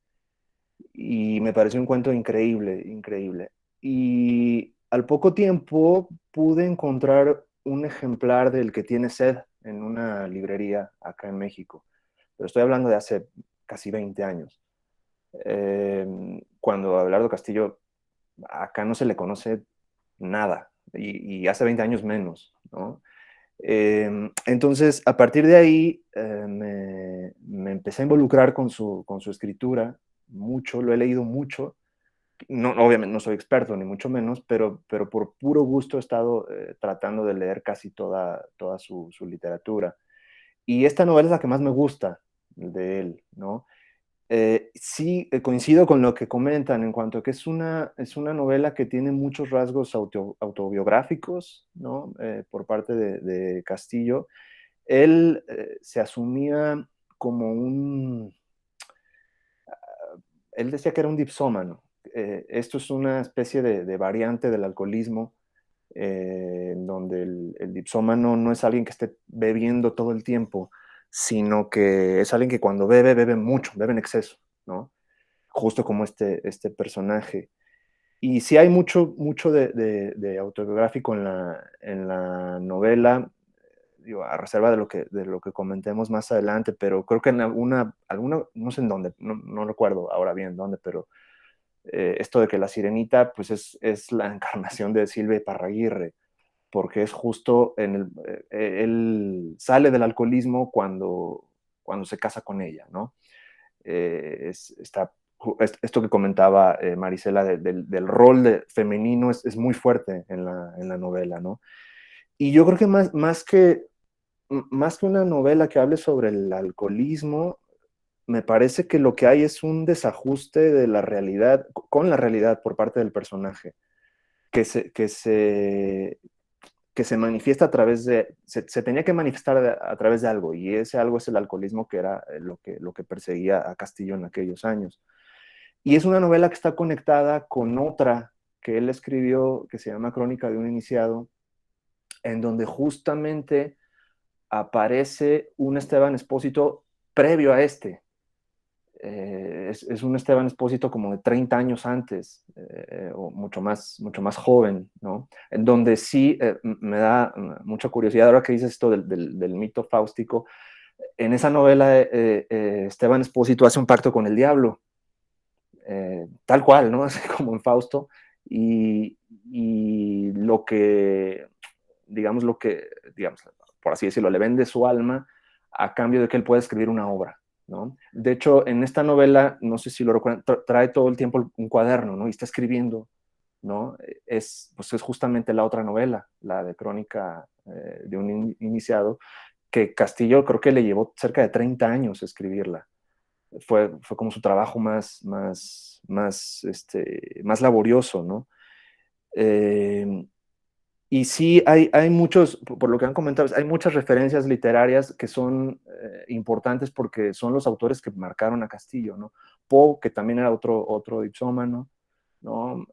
Speaker 2: Y me pareció un cuento increíble, increíble. Y al poco tiempo pude encontrar un ejemplar del que tiene sed en una librería acá en México. Pero estoy hablando de hace casi 20 años. Cuando a Abelardo Castillo acá no se le conoce nada, y hace 20 años menos, ¿no? Entonces, a partir de ahí, me empecé a involucrar con su escritura mucho, lo he leído mucho. No, obviamente no soy experto, ni mucho menos, pero por puro gusto he estado tratando de leer casi toda su literatura. Y esta novela es la que más me gusta de él, ¿no? Sí, coincido con lo que comentan en cuanto a que es una novela que tiene muchos rasgos autobiográficos, ¿no? Por parte de Castillo. Él se asumía como él decía que era un dipsómano. Esto es una especie de variante del alcoholismo, en donde el dipsómano no es alguien que esté bebiendo todo el tiempo, sino que es alguien que cuando bebe mucho, bebe en exceso, ¿no? Justo como este personaje. Y sí hay mucho de autobiográfico en la novela, digo, a reserva de lo que comentemos más adelante, pero creo que en alguna no sé en dónde, no recuerdo ahora bien dónde, pero esto de que la sirenita pues es la encarnación de Silvia Iparraguirre, porque es justo él sale del alcoholismo cuando se casa con ella, ¿no? Esto que comentaba Marisela del rol femenino es muy fuerte en la novela, ¿no? Y yo creo que más que una novela que hable sobre el alcoholismo, me parece que lo que hay es un desajuste de la realidad, con la realidad por parte del personaje, que se manifiesta a través de, se tenía que manifestar a través de algo, y ese algo es el alcoholismo, que era lo que perseguía a Castillo en aquellos años. Y es una novela que está conectada con otra que él escribió, que se llama Crónica de un iniciado, en donde justamente aparece un Esteban Expósito previo a este. Es un Esteban Expósito como de 30 años antes, o mucho más joven, ¿no? En donde sí me da mucha curiosidad, ahora que dices esto del mito fáustico, en esa novela Esteban Expósito hace un pacto con el diablo, tal cual, ¿no? Así como en Fausto, y lo que, digamos, por así decirlo, le vende su alma a cambio de que él pueda escribir una obra, ¿no? De hecho, en esta novela, no sé si lo recuerdan, trae todo el tiempo un cuaderno, ¿no? Y está escribiendo, ¿no? Pues es justamente la otra novela, la de Crónica de un iniciado, que Castillo creo que le llevó cerca de 30 años escribirla. Fue como su trabajo más laborioso, ¿no? Y sí, hay muchos, por lo que han comentado, hay muchas referencias literarias que son importantes porque son los autores que marcaron a Castillo, ¿no? Poe, que también era otro dipsómano, ¿no?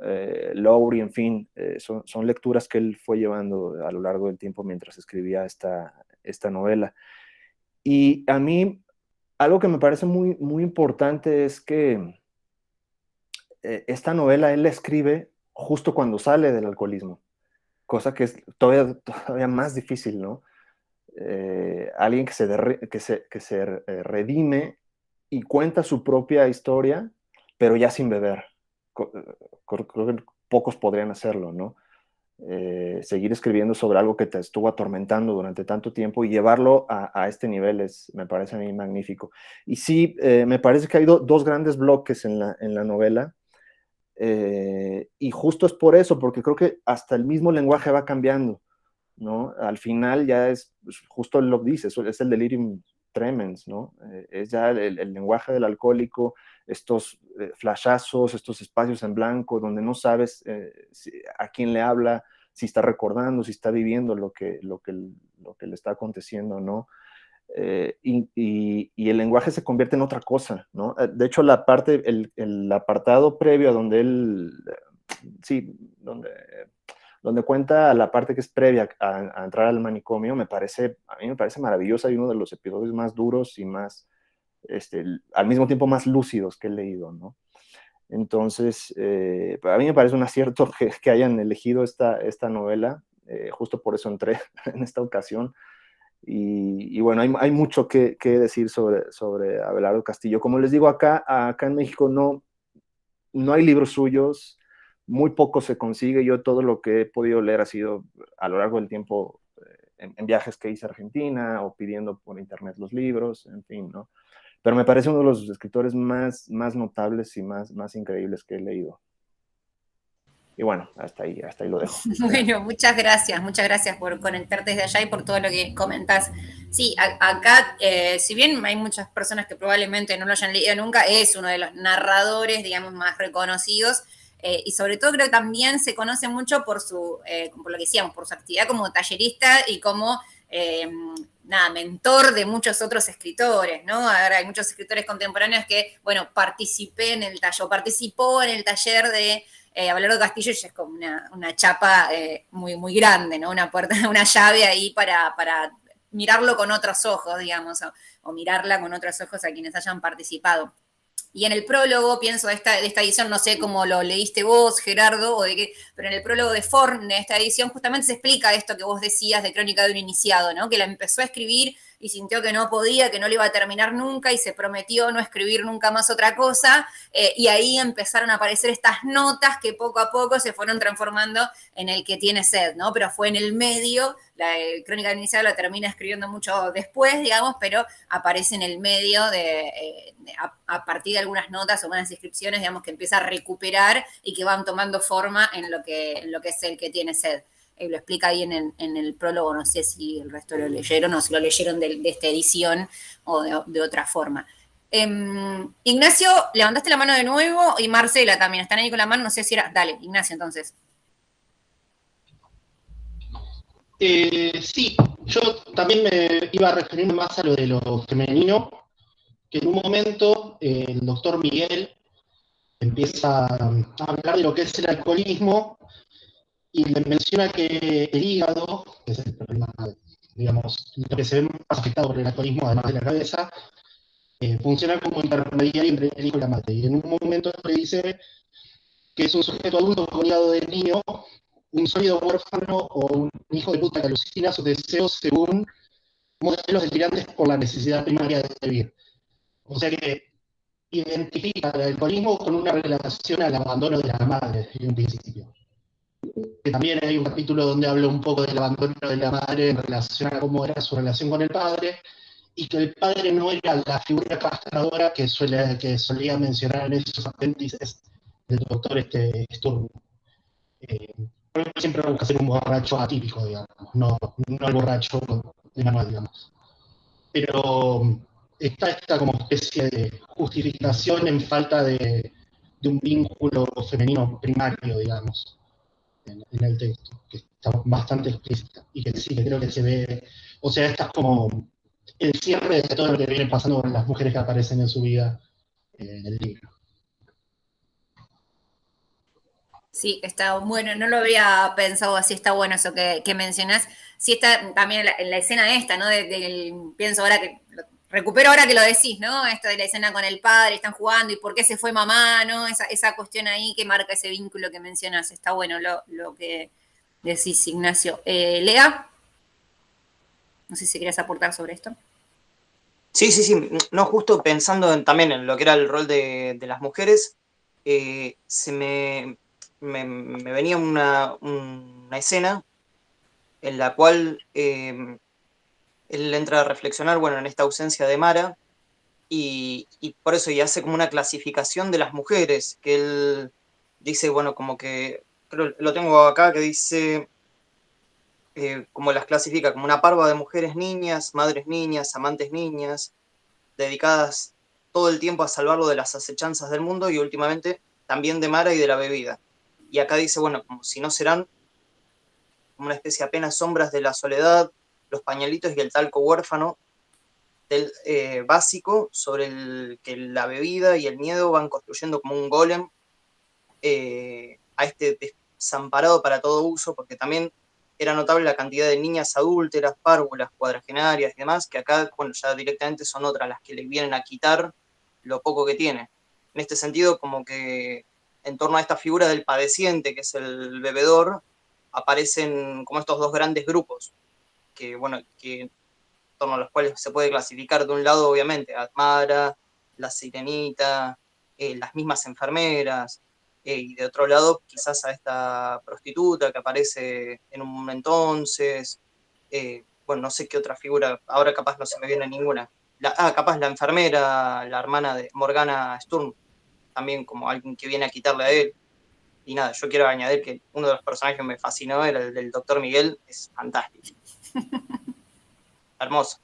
Speaker 2: Lowry, en fin, son lecturas que él fue llevando a lo largo del tiempo mientras escribía esta novela. Y a mí, algo que me parece muy, muy importante es que esta novela él la escribe justo cuando sale del alcoholismo, cosa que es todavía más difícil, ¿no? Alguien que se redime y cuenta su propia historia, pero ya sin beber. Creo que pocos podrían hacerlo, ¿no? Seguir escribiendo sobre algo que te estuvo atormentando durante tanto tiempo y llevarlo a este nivel me parece a mí magnífico. Y sí, me parece que ha habido dos grandes bloques en la novela. Y justo es por eso, porque creo que hasta el mismo lenguaje va cambiando, ¿no? Al final ya pues, justo lo dice, es el delirium tremens, ¿no? Es ya el lenguaje del alcohólico, estos flashazos, estos espacios en blanco, donde no sabes a quién le habla, si está recordando, si está viviendo lo que le está aconteciendo, ¿no? Y el lenguaje se convierte en otra cosa, ¿no? De hecho, el apartado previo a donde él, sí, donde cuenta la parte que es previa a entrar al manicomio, a mí me parece maravillosa y uno de los episodios más duros y más, al mismo tiempo más lúcidos que he leído, ¿no? Entonces, a mí me parece un acierto que hayan elegido esta novela, justo por eso entré en esta ocasión. Y bueno, hay mucho que decir sobre Abelardo Castillo. Como les digo, acá en México no hay libros suyos, muy poco se consigue. Yo todo lo que he podido leer ha sido a lo largo del tiempo en viajes que hice a Argentina o pidiendo por internet los libros, en fin, ¿no? Pero me parece uno de los escritores más notables y más increíbles que he leído. Y bueno, hasta ahí lo dejo.
Speaker 1: Bueno, muchas gracias por conectarte desde allá y por todo lo que comentás. Sí, acá, si bien hay muchas personas que probablemente no lo hayan leído nunca, es uno de los narradores, digamos, más reconocidos, y sobre todo creo que también se conoce mucho por por lo que decíamos, por su actividad como tallerista y como mentor de muchos otros escritores, ¿no? Ahora hay muchos escritores contemporáneos que, bueno, participó en el taller de Abelardo Castillo, y es como una chapa muy, muy grande, ¿no? Una puerta, una llave ahí para mirarlo con otros ojos, digamos, o mirarla con otros ojos a quienes hayan participado. Y en el prólogo, pienso, de esta edición, no sé cómo lo leíste vos, Gerardo, pero en el prólogo de Forn, de esta edición, justamente se explica esto que vos decías de Crónica de un iniciado, ¿no? Que la empezó a escribir y sintió que no podía, que no lo iba a terminar nunca y se prometió no escribir nunca más otra cosa, y ahí empezaron a aparecer estas notas que poco a poco se fueron transformando en el que tiene sed, ¿no? Pero fue en el medio, la Crónica del iniciado la termina escribiendo mucho después, digamos, pero aparece en el medio a partir de algunas notas o unas descripciones, digamos, que empieza a recuperar y que van tomando forma en lo que es el que tiene sed. Lo explica ahí en el prólogo, no sé si el resto lo leyeron o si lo leyeron de esta edición o de otra forma. Ignacio, levantaste la mano de nuevo y Marcela también, están ahí con la mano, no sé si era... Dale, Ignacio, entonces.
Speaker 7: Sí, yo también me iba a referir más a lo de lo femenino, que en un momento el doctor Miguel empieza a hablar de lo que es el alcoholismo y le menciona que el hígado, que es el problema, digamos, lo que se ve más afectado por el alcoholismo, además de la cabeza, funciona como intermediario entre el hijo y la madre. Y en un momento le dice que es un sujeto adulto con hígado de niño, un sólido huérfano o un hijo de puta que alucina sus deseos según modelos delirantes por la necesidad primaria de vivir. O sea que identifica el alcoholismo con una relación al abandono de la madre en un principio. Que también hay un capítulo donde habla un poco del abandono de la madre en relación a cómo era su relación con el padre, y que el padre no era la figura castradora que solía mencionar en esos apéndices del doctor Sturm. Siempre busca ser un borracho atípico, digamos, no el borracho de manual, digamos. Pero está esta como especie de justificación en falta de un vínculo femenino primario, digamos, en el texto, que está bastante explícita y que sí, que creo que se ve, o sea, esta es como el cierre de todo lo que viene pasando con las mujeres que aparecen en su vida en el libro.
Speaker 1: Sí, está bueno, no lo había pensado así, está bueno eso que mencionás. Sí, está también en la escena esta, ¿no? Pienso ahora que, recupero ahora que lo decís, ¿no? Esto de la escena con el padre, están jugando y por qué se fue mamá, ¿no? Esa cuestión ahí que marca ese vínculo que mencionás, está bueno lo que decís, Ignacio. Lea, no sé si querías aportar sobre esto.
Speaker 5: Sí, no, justo pensando también en lo que era el rol de las mujeres, se me venía una escena en la cual él entra a reflexionar, bueno, en esta ausencia de Mara, y por eso y hace como una clasificación de las mujeres, que él dice, bueno, como que, creo lo tengo acá, que dice, como las clasifica, como una parva de mujeres niñas, madres niñas, amantes niñas, dedicadas todo el tiempo a salvarlo de las acechanzas del mundo y últimamente también de Mara y de la bebida. Y acá dice, bueno, como si no serán como una especie apenas sombras de la soledad, los pañuelitos y el talco huérfano del básico sobre el que la bebida y el miedo van construyendo como un golem a este desamparado para todo uso, porque también era notable la cantidad de niñas adúlteras, párvulas, cuadragenarias y demás, que acá, bueno, ya directamente son otras las que le vienen a quitar lo poco que tiene. En este sentido, como que en torno a esta figura del padeciente, que es el bebedor, aparecen como estos dos grandes grupos, que, bueno, que en torno a los cuales se puede clasificar de un lado, obviamente, a Mara, la Sirenita, las mismas enfermeras, y de otro lado quizás a esta prostituta que aparece en un entonces, bueno, no sé qué otra figura, ahora capaz no se me viene ninguna. Capaz la enfermera, la hermana de Morgana Sturm, también como alguien que viene a quitarle a él. Y nada, yo quiero añadir que uno de los personajes que me fascinó era el del doctor Miguel, es fantástico. Hermoso.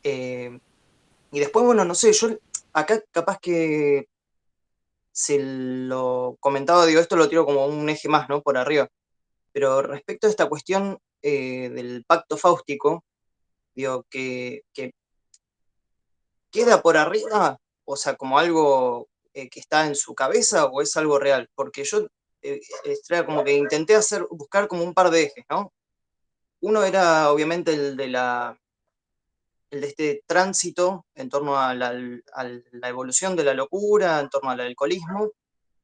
Speaker 5: Y después, bueno, no sé, yo acá capaz que se lo comentaba, digo, esto lo tiro como un eje más, ¿no? Por arriba. Pero respecto a esta cuestión del pacto fáustico, digo, que queda por arriba, o sea, como algo que está en su cabeza o es algo real, porque yo era como que intenté buscar como un par de ejes, ¿no? Uno era obviamente el de este tránsito en torno a la evolución de la locura, en torno al alcoholismo,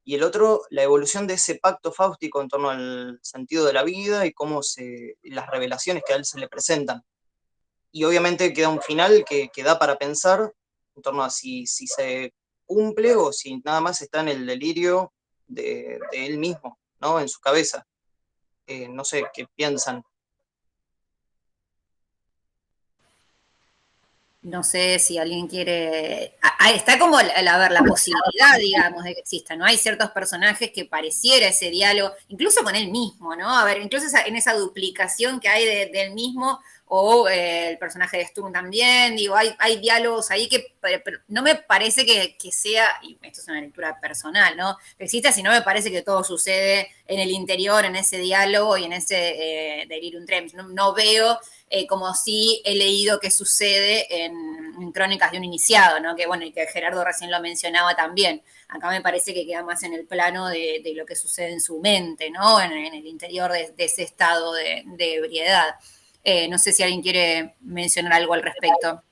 Speaker 5: y el otro, la evolución de ese pacto fáustico en torno al sentido de la vida y las revelaciones que a él se le presentan. Y obviamente queda un final que da para pensar en torno a si se cumple o si nada más está en el delirio de él mismo, ¿no? En su cabeza. No sé qué piensan.
Speaker 1: No sé si alguien quiere... Está como, a ver, la posibilidad, digamos, de que exista, ¿no? Hay ciertos personajes que pareciera ese diálogo, incluso con él mismo, ¿no? A ver, incluso en esa duplicación que hay del mismo, o el personaje de Sturm también, digo, hay diálogos ahí que pero no me parece que sea, y esto es una lectura personal, ¿no? Que exista, sino me parece que todo sucede en el interior, en ese diálogo y en ese delirium tremens. No veo como si he leído que sucede en Crónicas de un iniciado, ¿no? Que bueno, y que Gerardo recién lo mencionaba también. Acá me parece que queda más en el plano de lo que sucede en su mente, ¿no? En el interior de ese estado de ebriedad. No sé si alguien quiere mencionar algo al respecto.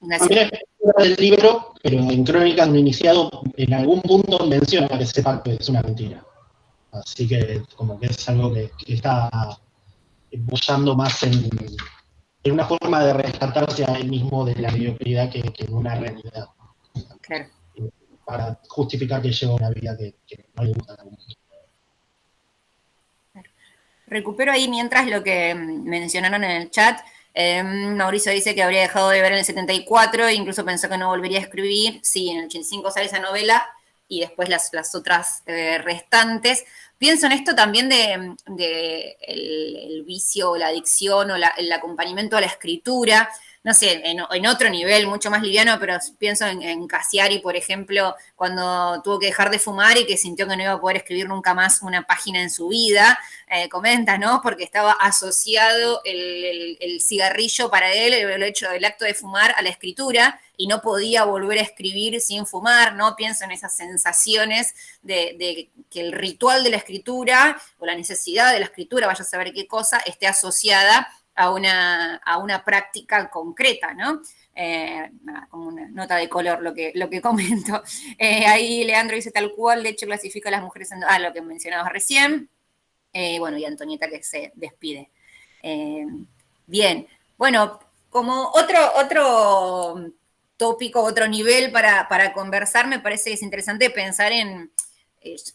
Speaker 7: También es del libro, pero en Crónicas de un iniciado, en algún punto menciona que ese pacto es una mentira. Así que como que es algo que está buscando más en una forma de rescatarse a él mismo de la mediocridad que en una realidad.
Speaker 1: Claro.
Speaker 7: Para justificar que lleva una vida que no le gusta a nadie.
Speaker 1: Recupero ahí mientras lo que mencionaron en el chat. Mauricio dice que habría dejado de ver en el 74 e incluso pensó que no volvería a escribir. Sí, en el 85 sale esa novela y después las otras restantes. Pienso en esto también de el vicio o la adicción o el acompañamiento a la escritura. No sé, en otro nivel, mucho más liviano, pero pienso en Cassiari, por ejemplo, cuando tuvo que dejar de fumar y que sintió que no iba a poder escribir nunca más una página en su vida. Comenta, ¿no? Porque estaba asociado el cigarrillo para él, el acto de fumar, a la escritura, y no podía volver a escribir sin fumar, ¿no? Pienso en esas sensaciones de que el ritual de la escritura, o la necesidad de la escritura, vaya a saber qué cosa, esté asociada a una práctica concreta, ¿no? Como una nota de color lo que comento. Ahí Leandro dice tal cual, de hecho clasifica a las mujeres en... lo que mencionabas recién. Bueno, y Antonieta que se despide. Bien, bueno, como otro tópico, otro nivel para conversar, me parece que es interesante pensar en,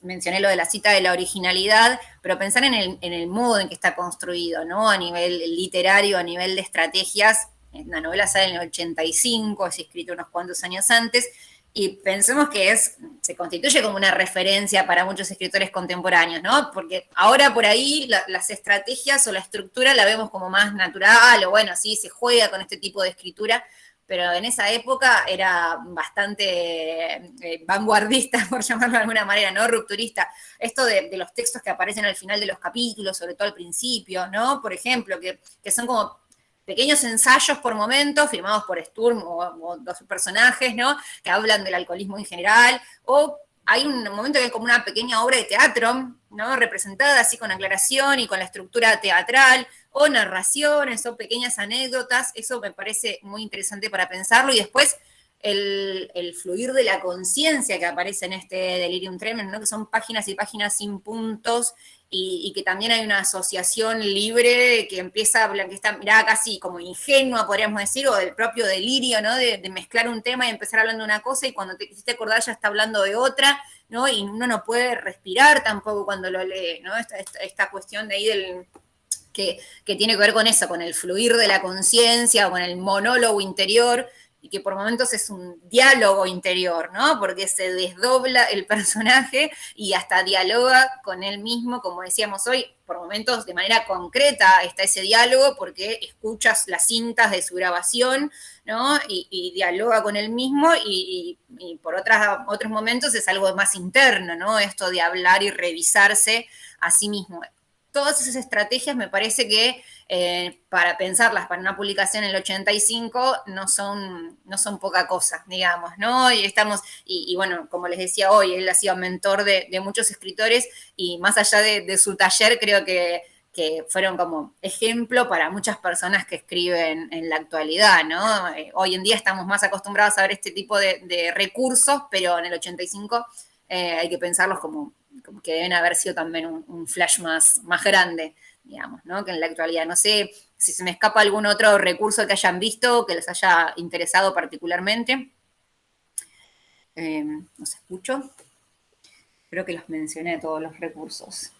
Speaker 1: mencioné lo de la cita de la originalidad, pero pensar en el modo en que está construido, ¿no? A nivel literario, a nivel de estrategias. La novela sale en el 85, es escrito unos cuantos años antes, y pensemos que se constituye como una referencia para muchos escritores contemporáneos, ¿no? Porque ahora por ahí las estrategias o la estructura la vemos como más natural, o bueno, sí, se juega con este tipo de escritura, pero en esa época era bastante vanguardista, por llamarlo de alguna manera, ¿no? Rupturista. Esto de los textos que aparecen al final de los capítulos, sobre todo al principio, ¿no? Por ejemplo, que son como pequeños ensayos por momentos, firmados por Sturm o dos personajes, ¿no? Que hablan del alcoholismo en general, o hay un momento que es como una pequeña obra de teatro, ¿no? Representada así con aclaración y con la estructura teatral, o narraciones, o pequeñas anécdotas. Eso me parece muy interesante para pensarlo. Y después el fluir de la conciencia que aparece en este Delirium Tremens, ¿no? Que son páginas y páginas sin puntos, y que también hay una asociación libre que empieza, que está mirada casi como ingenua, podríamos decir, o del propio delirio, ¿no? De mezclar un tema y empezar hablando de una cosa, y cuando te quisiste acordar ya está hablando de otra, ¿no? Y uno no puede respirar tampoco cuando lo lee, ¿no? Esta cuestión de ahí que tiene que ver con eso, con el fluir de la conciencia, o con el monólogo interior, y que por momentos es un diálogo interior, ¿no? Porque se desdobla el personaje y hasta dialoga con él mismo, como decíamos hoy, por momentos de manera concreta está ese diálogo, porque escuchas las cintas de su grabación, ¿no? Y dialoga con él mismo, y por otros momentos es algo más interno, ¿no? Esto de hablar y revisarse a sí mismo. Todas esas estrategias me parece que para pensarlas para una publicación en el 85 no son poca cosa, digamos, ¿no? Y bueno, como les decía hoy, él ha sido mentor de muchos escritores, y más allá de su taller, creo que fueron como ejemplo para muchas personas que escriben en la actualidad, ¿no? Hoy en día estamos más acostumbrados a ver este tipo de recursos, pero en el 85 hay que pensarlos como que deben haber sido también un flash más grande, digamos, ¿no? Que en la actualidad. No sé si se me escapa algún otro recurso que hayan visto, que les haya interesado particularmente. ¿Los escucho? Creo que los mencioné todos los recursos.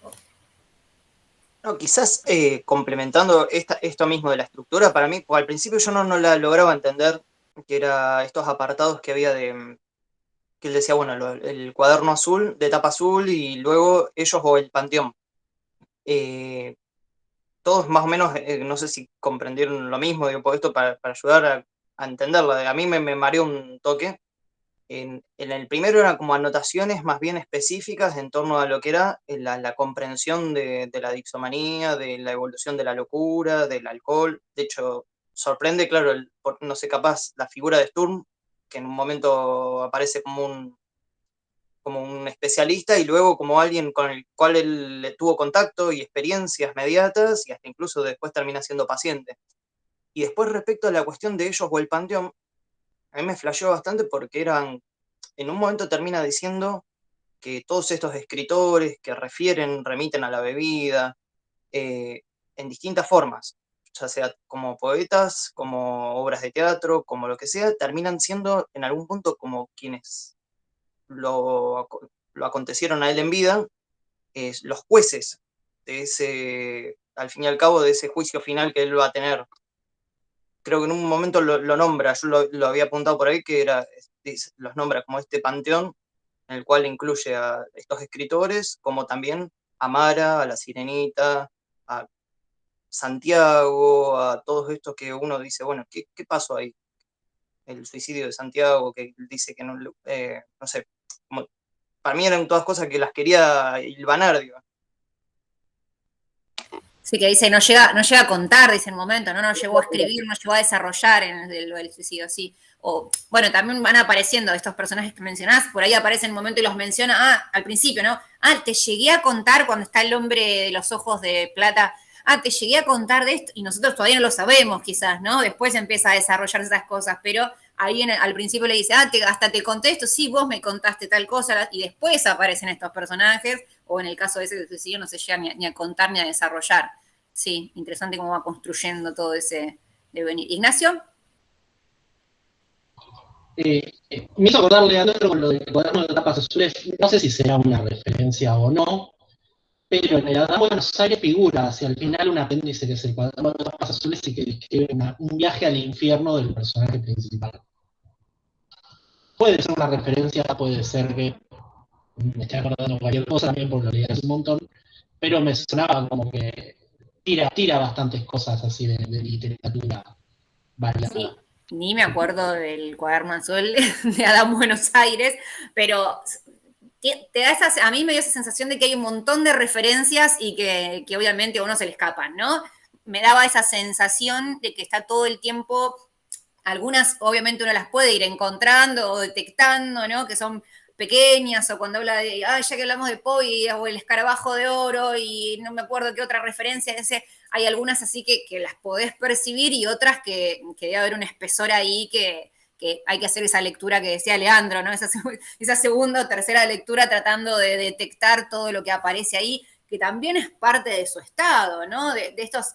Speaker 5: No, quizás complementando esto mismo de la estructura, para mí, al principio yo no la lograba entender, que era estos apartados que había que él decía, bueno, el cuaderno azul, de tapa azul, y luego ellos o el panteón. todos más o menos, no sé si comprendieron lo mismo, digo, por esto para ayudar a entenderla. A mí me mareó un toque. En el primero eran como anotaciones más bien específicas en torno a lo que era la comprensión de la dipsomanía, de la evolución de la locura, del alcohol. De hecho, sorprende, claro, no sé, capaz la figura de Sturm, que en un momento aparece como un especialista y luego como alguien con el cual él le tuvo contacto y experiencias mediatas y hasta incluso después termina siendo paciente. Y después respecto a la cuestión de ellos o el panteón, a mí me flasheó bastante porque en un momento termina diciendo que todos estos escritores que remiten a la bebida, en distintas formas, ya sea como poetas, como obras de teatro, como lo que sea, terminan siendo en algún punto como quienes lo acontecieron a él en vida, los jueces de ese, al fin y al cabo, de ese juicio final que él va a tener. Creo que en un momento lo nombra, yo lo había apuntado por ahí, que los nombra como este panteón, en el cual incluye a estos escritores, como también a Mara, a la Sirenita, a Santiago, a todos estos que uno dice, bueno, ¿qué pasó ahí? El suicidio de Santiago, que dice que no sé, para mí eran todas cosas que las quería hilvanar, digo.
Speaker 1: Sí, que dice, no llega a contar, dice en un momento, no llegó a escribir, no llegó a desarrollar en lo del suicidio, sí. O, bueno, también van apareciendo estos personajes que mencionás, por ahí aparece en un momento y los menciona, al principio, ¿no? Te llegué a contar cuando está el hombre de los ojos de plata, te llegué a contar de esto, y nosotros todavía no lo sabemos quizás, ¿no? Después empieza a desarrollar esas cosas, pero ahí al principio le dice, hasta te conté esto, sí, vos me contaste tal cosa, y después aparecen estos personajes, o en el caso de ese del suicidio no se llega ni a contar ni a desarrollar. Sí, interesante cómo va construyendo todo ese devenir. Ignacio.
Speaker 7: Me hizo acordarle a otro con lo de Cuaderno de Tapas Azules, no sé si será una referencia o no, pero en el Adán Buenos Aires figura hacia el final un apéndice que es el Cuaderno de Tapas Azules y que describe un viaje al infierno del personaje principal. Puede ser una referencia, puede ser que me estoy acordando de cualquier cosa también porque lo leí hace un montón, pero me sonaba como que tira bastantes cosas así de literatura variada.
Speaker 1: Sí, ni me acuerdo del Cuaderno Azul de Adán Buenos Aires, pero a mí me dio esa sensación de que hay un montón de referencias y que obviamente a uno se le escapan, ¿no? Me daba esa sensación de que está todo el tiempo, algunas obviamente uno las puede ir encontrando o detectando, ¿no? Que son pequeñas, o cuando habla de, ya que hablamos de Poe o el escarabajo de oro, y no me acuerdo qué otra referencia, hay algunas así que las podés percibir y otras que debe haber un espesor ahí que hay que hacer esa lectura que decía Leandro, ¿no? Esa segunda o tercera lectura tratando de detectar todo lo que aparece ahí, que también es parte de su estado, ¿no? De estos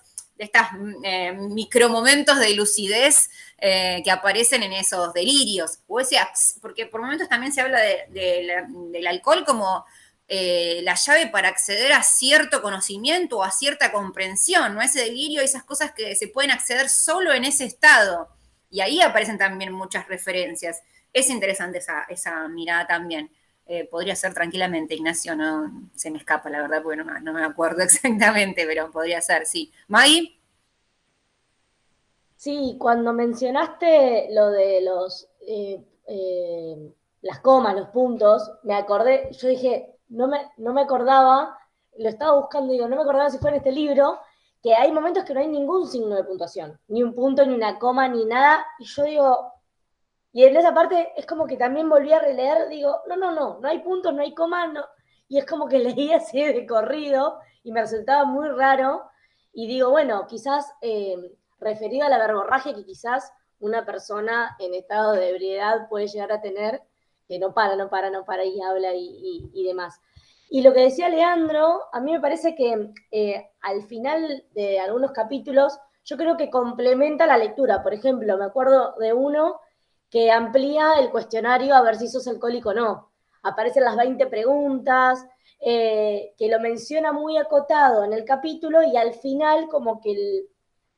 Speaker 1: micromomentos de lucidez que aparecen en esos delirios. Porque por momentos también se habla del alcohol como la llave para acceder a cierto conocimiento o a cierta comprensión, ¿no? Ese delirio, esas cosas que se pueden acceder solo en ese estado. Y ahí aparecen también muchas referencias. Es interesante esa mirada también. Podría ser tranquilamente, Ignacio, no se me escapa, la verdad, porque no me acuerdo exactamente, pero podría ser, sí. ¿Maggie?
Speaker 6: Sí, cuando mencionaste lo de las comas, los puntos, me acordé, yo dije, no me acordaba, lo estaba buscando, digo, no me acordaba si fue en este libro, que hay momentos que no hay ningún signo de puntuación, ni un punto, ni una coma, ni nada, y yo digo, y en esa parte es como que también volví a releer, digo, no hay puntos, no hay comas, no, y es como que leí así de corrido, y me resultaba muy raro, y digo, bueno, quizás referido a la verborragia que quizás una persona en estado de ebriedad puede llegar a tener, que no para, y habla y demás. Y lo que decía Leandro, a mí me parece que al final de algunos capítulos, yo creo que complementa la lectura. Por ejemplo, me acuerdo de uno que amplía el cuestionario a ver si sos alcohólico o no. Aparecen las 20 preguntas, que lo menciona muy acotado en el capítulo y al final como que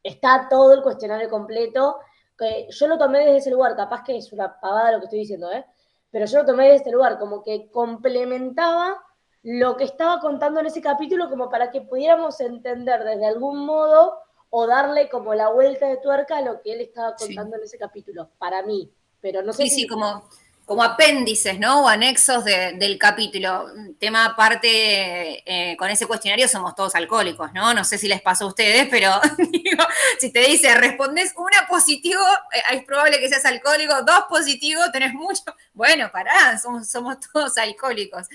Speaker 6: está todo el cuestionario completo. Que yo lo tomé desde ese lugar, capaz que es una pavada lo que estoy diciendo, pero yo lo tomé desde este lugar, como que complementaba lo que estaba contando en ese capítulo como para que pudiéramos entender desde algún modo o darle como la vuelta de tuerca a lo que él estaba contando en ese capítulo, para mí. Pero no sé
Speaker 1: Sí,
Speaker 6: si...
Speaker 1: sí, como apéndices, ¿no? O anexos del capítulo. Tema aparte, con ese cuestionario somos todos alcohólicos, ¿no? No sé si les pasó a ustedes, pero digo, si te dice, respondés una positivo, es probable que seas alcohólico, 2 positivos, tenés mucho. Bueno, pará, somos todos alcohólicos.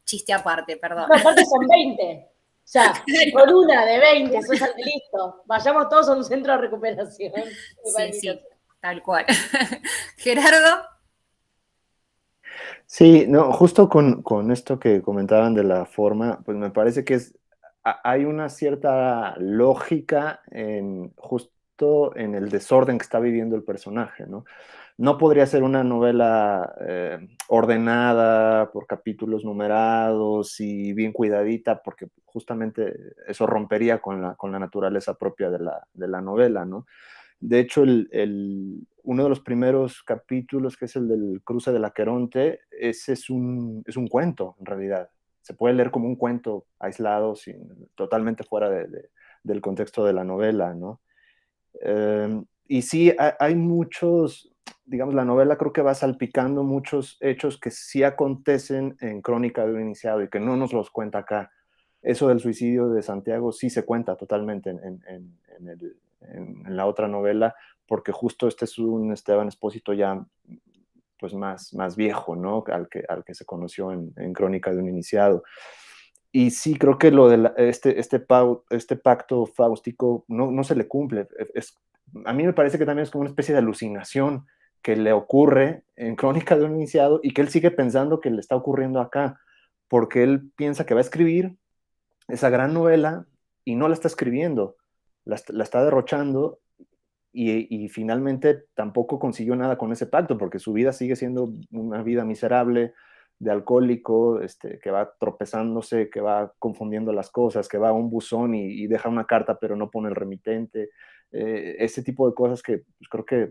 Speaker 1: Chiste aparte, perdón.
Speaker 6: No, aparte son 20. O sea, si por una de 20 sos listo, vayamos todos a un centro de recuperación.
Speaker 1: Sí, sí, tal cual. Gerardo.
Speaker 2: Sí, no, justo con esto que comentaban de la forma, pues me parece que hay una cierta lógica justo en el desorden que está viviendo el personaje, ¿no? No podría ser una novela ordenada por capítulos numerados y bien cuidadita, porque justamente eso rompería con la naturaleza propia de la novela, ¿no? De hecho, uno de los primeros capítulos, que es el del cruce del Aqueronte, ese es un cuento, en realidad. Se puede leer como un cuento aislado, totalmente fuera del contexto de la novela, ¿no? Y sí, hay muchos, digamos, la novela creo que va salpicando muchos hechos que sí acontecen en Crónica de un iniciado y que no nos los cuenta acá. Eso del suicidio de Santiago sí se cuenta totalmente en la otra novela, porque justo este es un Esteban Espósito ya pues más viejo, ¿no? Al que se conoció en Crónica de un iniciado. Y sí, creo que lo de este pacto fáustico no se le cumple. A mí me parece que también es como una especie de alucinación que le ocurre en Crónica de un iniciado y que él sigue pensando que le está ocurriendo acá, porque él piensa que va a escribir esa gran novela y no la está escribiendo, la está derrochando y finalmente tampoco consiguió nada con ese pacto, porque su vida sigue siendo una vida miserable de alcohólico, que va tropezándose, que va confundiendo las cosas, que va a un buzón y deja una carta pero no pone el remitente, ese tipo de cosas que pues, creo que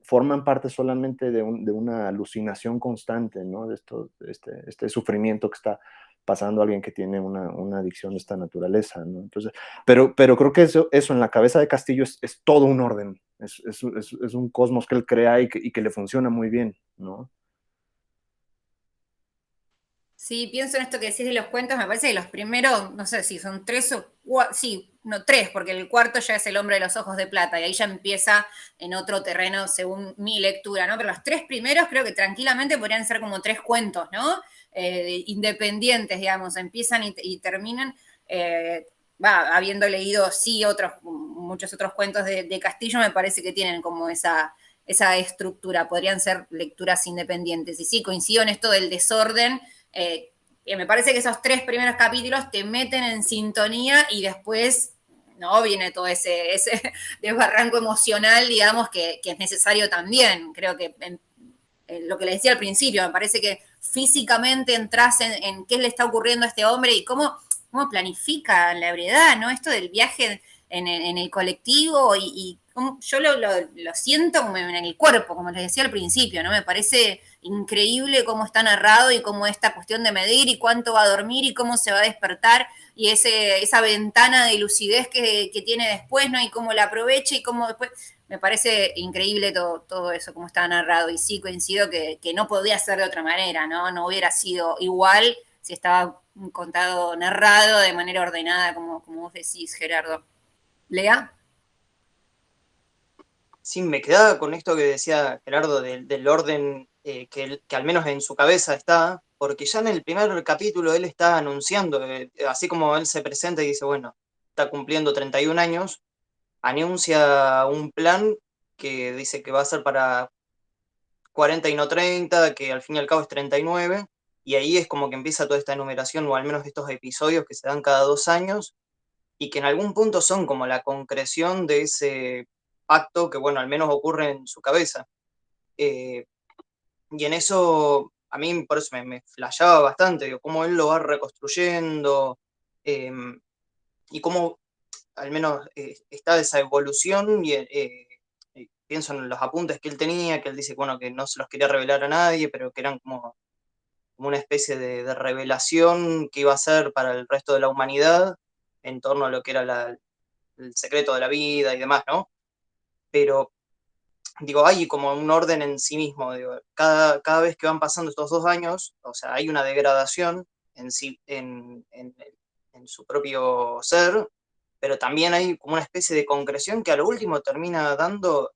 Speaker 2: forman parte solamente de una alucinación constante, ¿no? De este sufrimiento que está pasando a alguien que tiene una adicción de esta naturaleza, ¿no? Entonces, pero creo que eso en la cabeza de Castillo es todo un orden, es un cosmos que él crea y que le funciona muy bien, ¿no?
Speaker 1: Sí, pienso en esto que decís de los cuentos, me parece que los primeros, no sé si son 3 o 4, sí, no 3, porque el cuarto ya es El hombre de los ojos de plata, y ahí ya empieza en otro terreno según mi lectura, ¿no? Pero los 3 primeros creo que tranquilamente podrían ser como 3 cuentos, ¿no? Independientes, digamos, empiezan y terminan, habiendo leído, sí, muchos otros cuentos de Castillo, me parece que tienen como esa estructura, podrían ser lecturas independientes. Y sí, coincido en esto del desorden, me parece que esos 3 primeros capítulos te meten en sintonía y después no viene todo ese desbarranco emocional, digamos, que es necesario también. Creo que lo que le decía al principio, me parece que físicamente entras en qué le está ocurriendo a este hombre y cómo planifica la ebriedad, ¿no? Esto del viaje en el colectivo y yo lo siento como en el cuerpo, como les decía al principio, ¿no? Me parece increíble cómo está narrado y cómo esta cuestión de medir y cuánto va a dormir y cómo se va a despertar y esa ventana de lucidez que tiene después, ¿no? Y cómo la aprovecha y cómo después... Me parece increíble todo eso, cómo está narrado. Y sí, coincido que no podía ser de otra manera, ¿no? No hubiera sido igual si estaba contado, narrado de manera ordenada, como vos decís, Gerardo. ¿Lea?
Speaker 5: Sí, me quedaba con esto que decía Gerardo del orden que al menos en su cabeza está, porque ya en el primer capítulo él está anunciando, así como él se presenta y dice, bueno, está cumpliendo 31 años, anuncia un plan que dice que va a ser para 40 y no 30, que al fin y al cabo es 39, y ahí es como que empieza toda esta enumeración, o al menos estos episodios que se dan cada 2 años, y que en algún punto son como la concreción de ese pacto que, bueno, al menos ocurre en su cabeza. Eh, y en eso, a mí por eso me flasheaba bastante, digo, cómo él lo va reconstruyendo, eh, y cómo al menos está esa evolución, y pienso en los apuntes que él tenía, que él dice, bueno, que no se los quería revelar a nadie, pero que eran como como una especie de revelación que iba a ser para el resto de la humanidad en torno a lo que era el secreto de la vida y demás, ¿no? Pero, digo, hay como un orden en sí mismo, digo, cada vez que van pasando estos 2 años, o sea, hay una degradación en sí, en su propio ser, pero también hay como una especie de concreción que a lo último termina dando,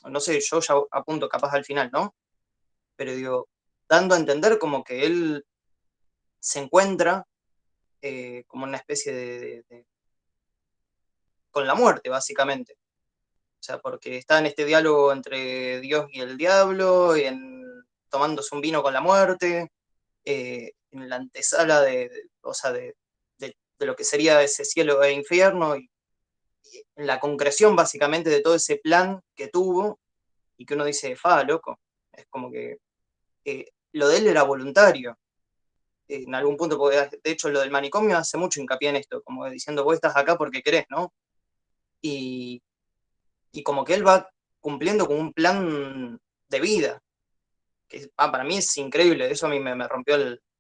Speaker 5: no sé, yo ya apunto capaz al final, ¿no? Pero digo, dando a entender como que él se encuentra como una especie con la muerte, básicamente. O sea, porque está en este diálogo entre Dios y el diablo, tomándose un vino con la muerte, en la antesala o sea, de lo que sería ese cielo e infierno, y en la concreción básicamente de todo ese plan que tuvo, y que uno dice, loco, es como que lo de él era voluntario, en algún punto, porque de hecho lo del manicomio hace mucho hincapié en esto, como diciendo, vos estás acá porque querés, ¿no? Y, y como que él va cumpliendo con un plan de vida, que para mí es increíble, eso a mí me rompió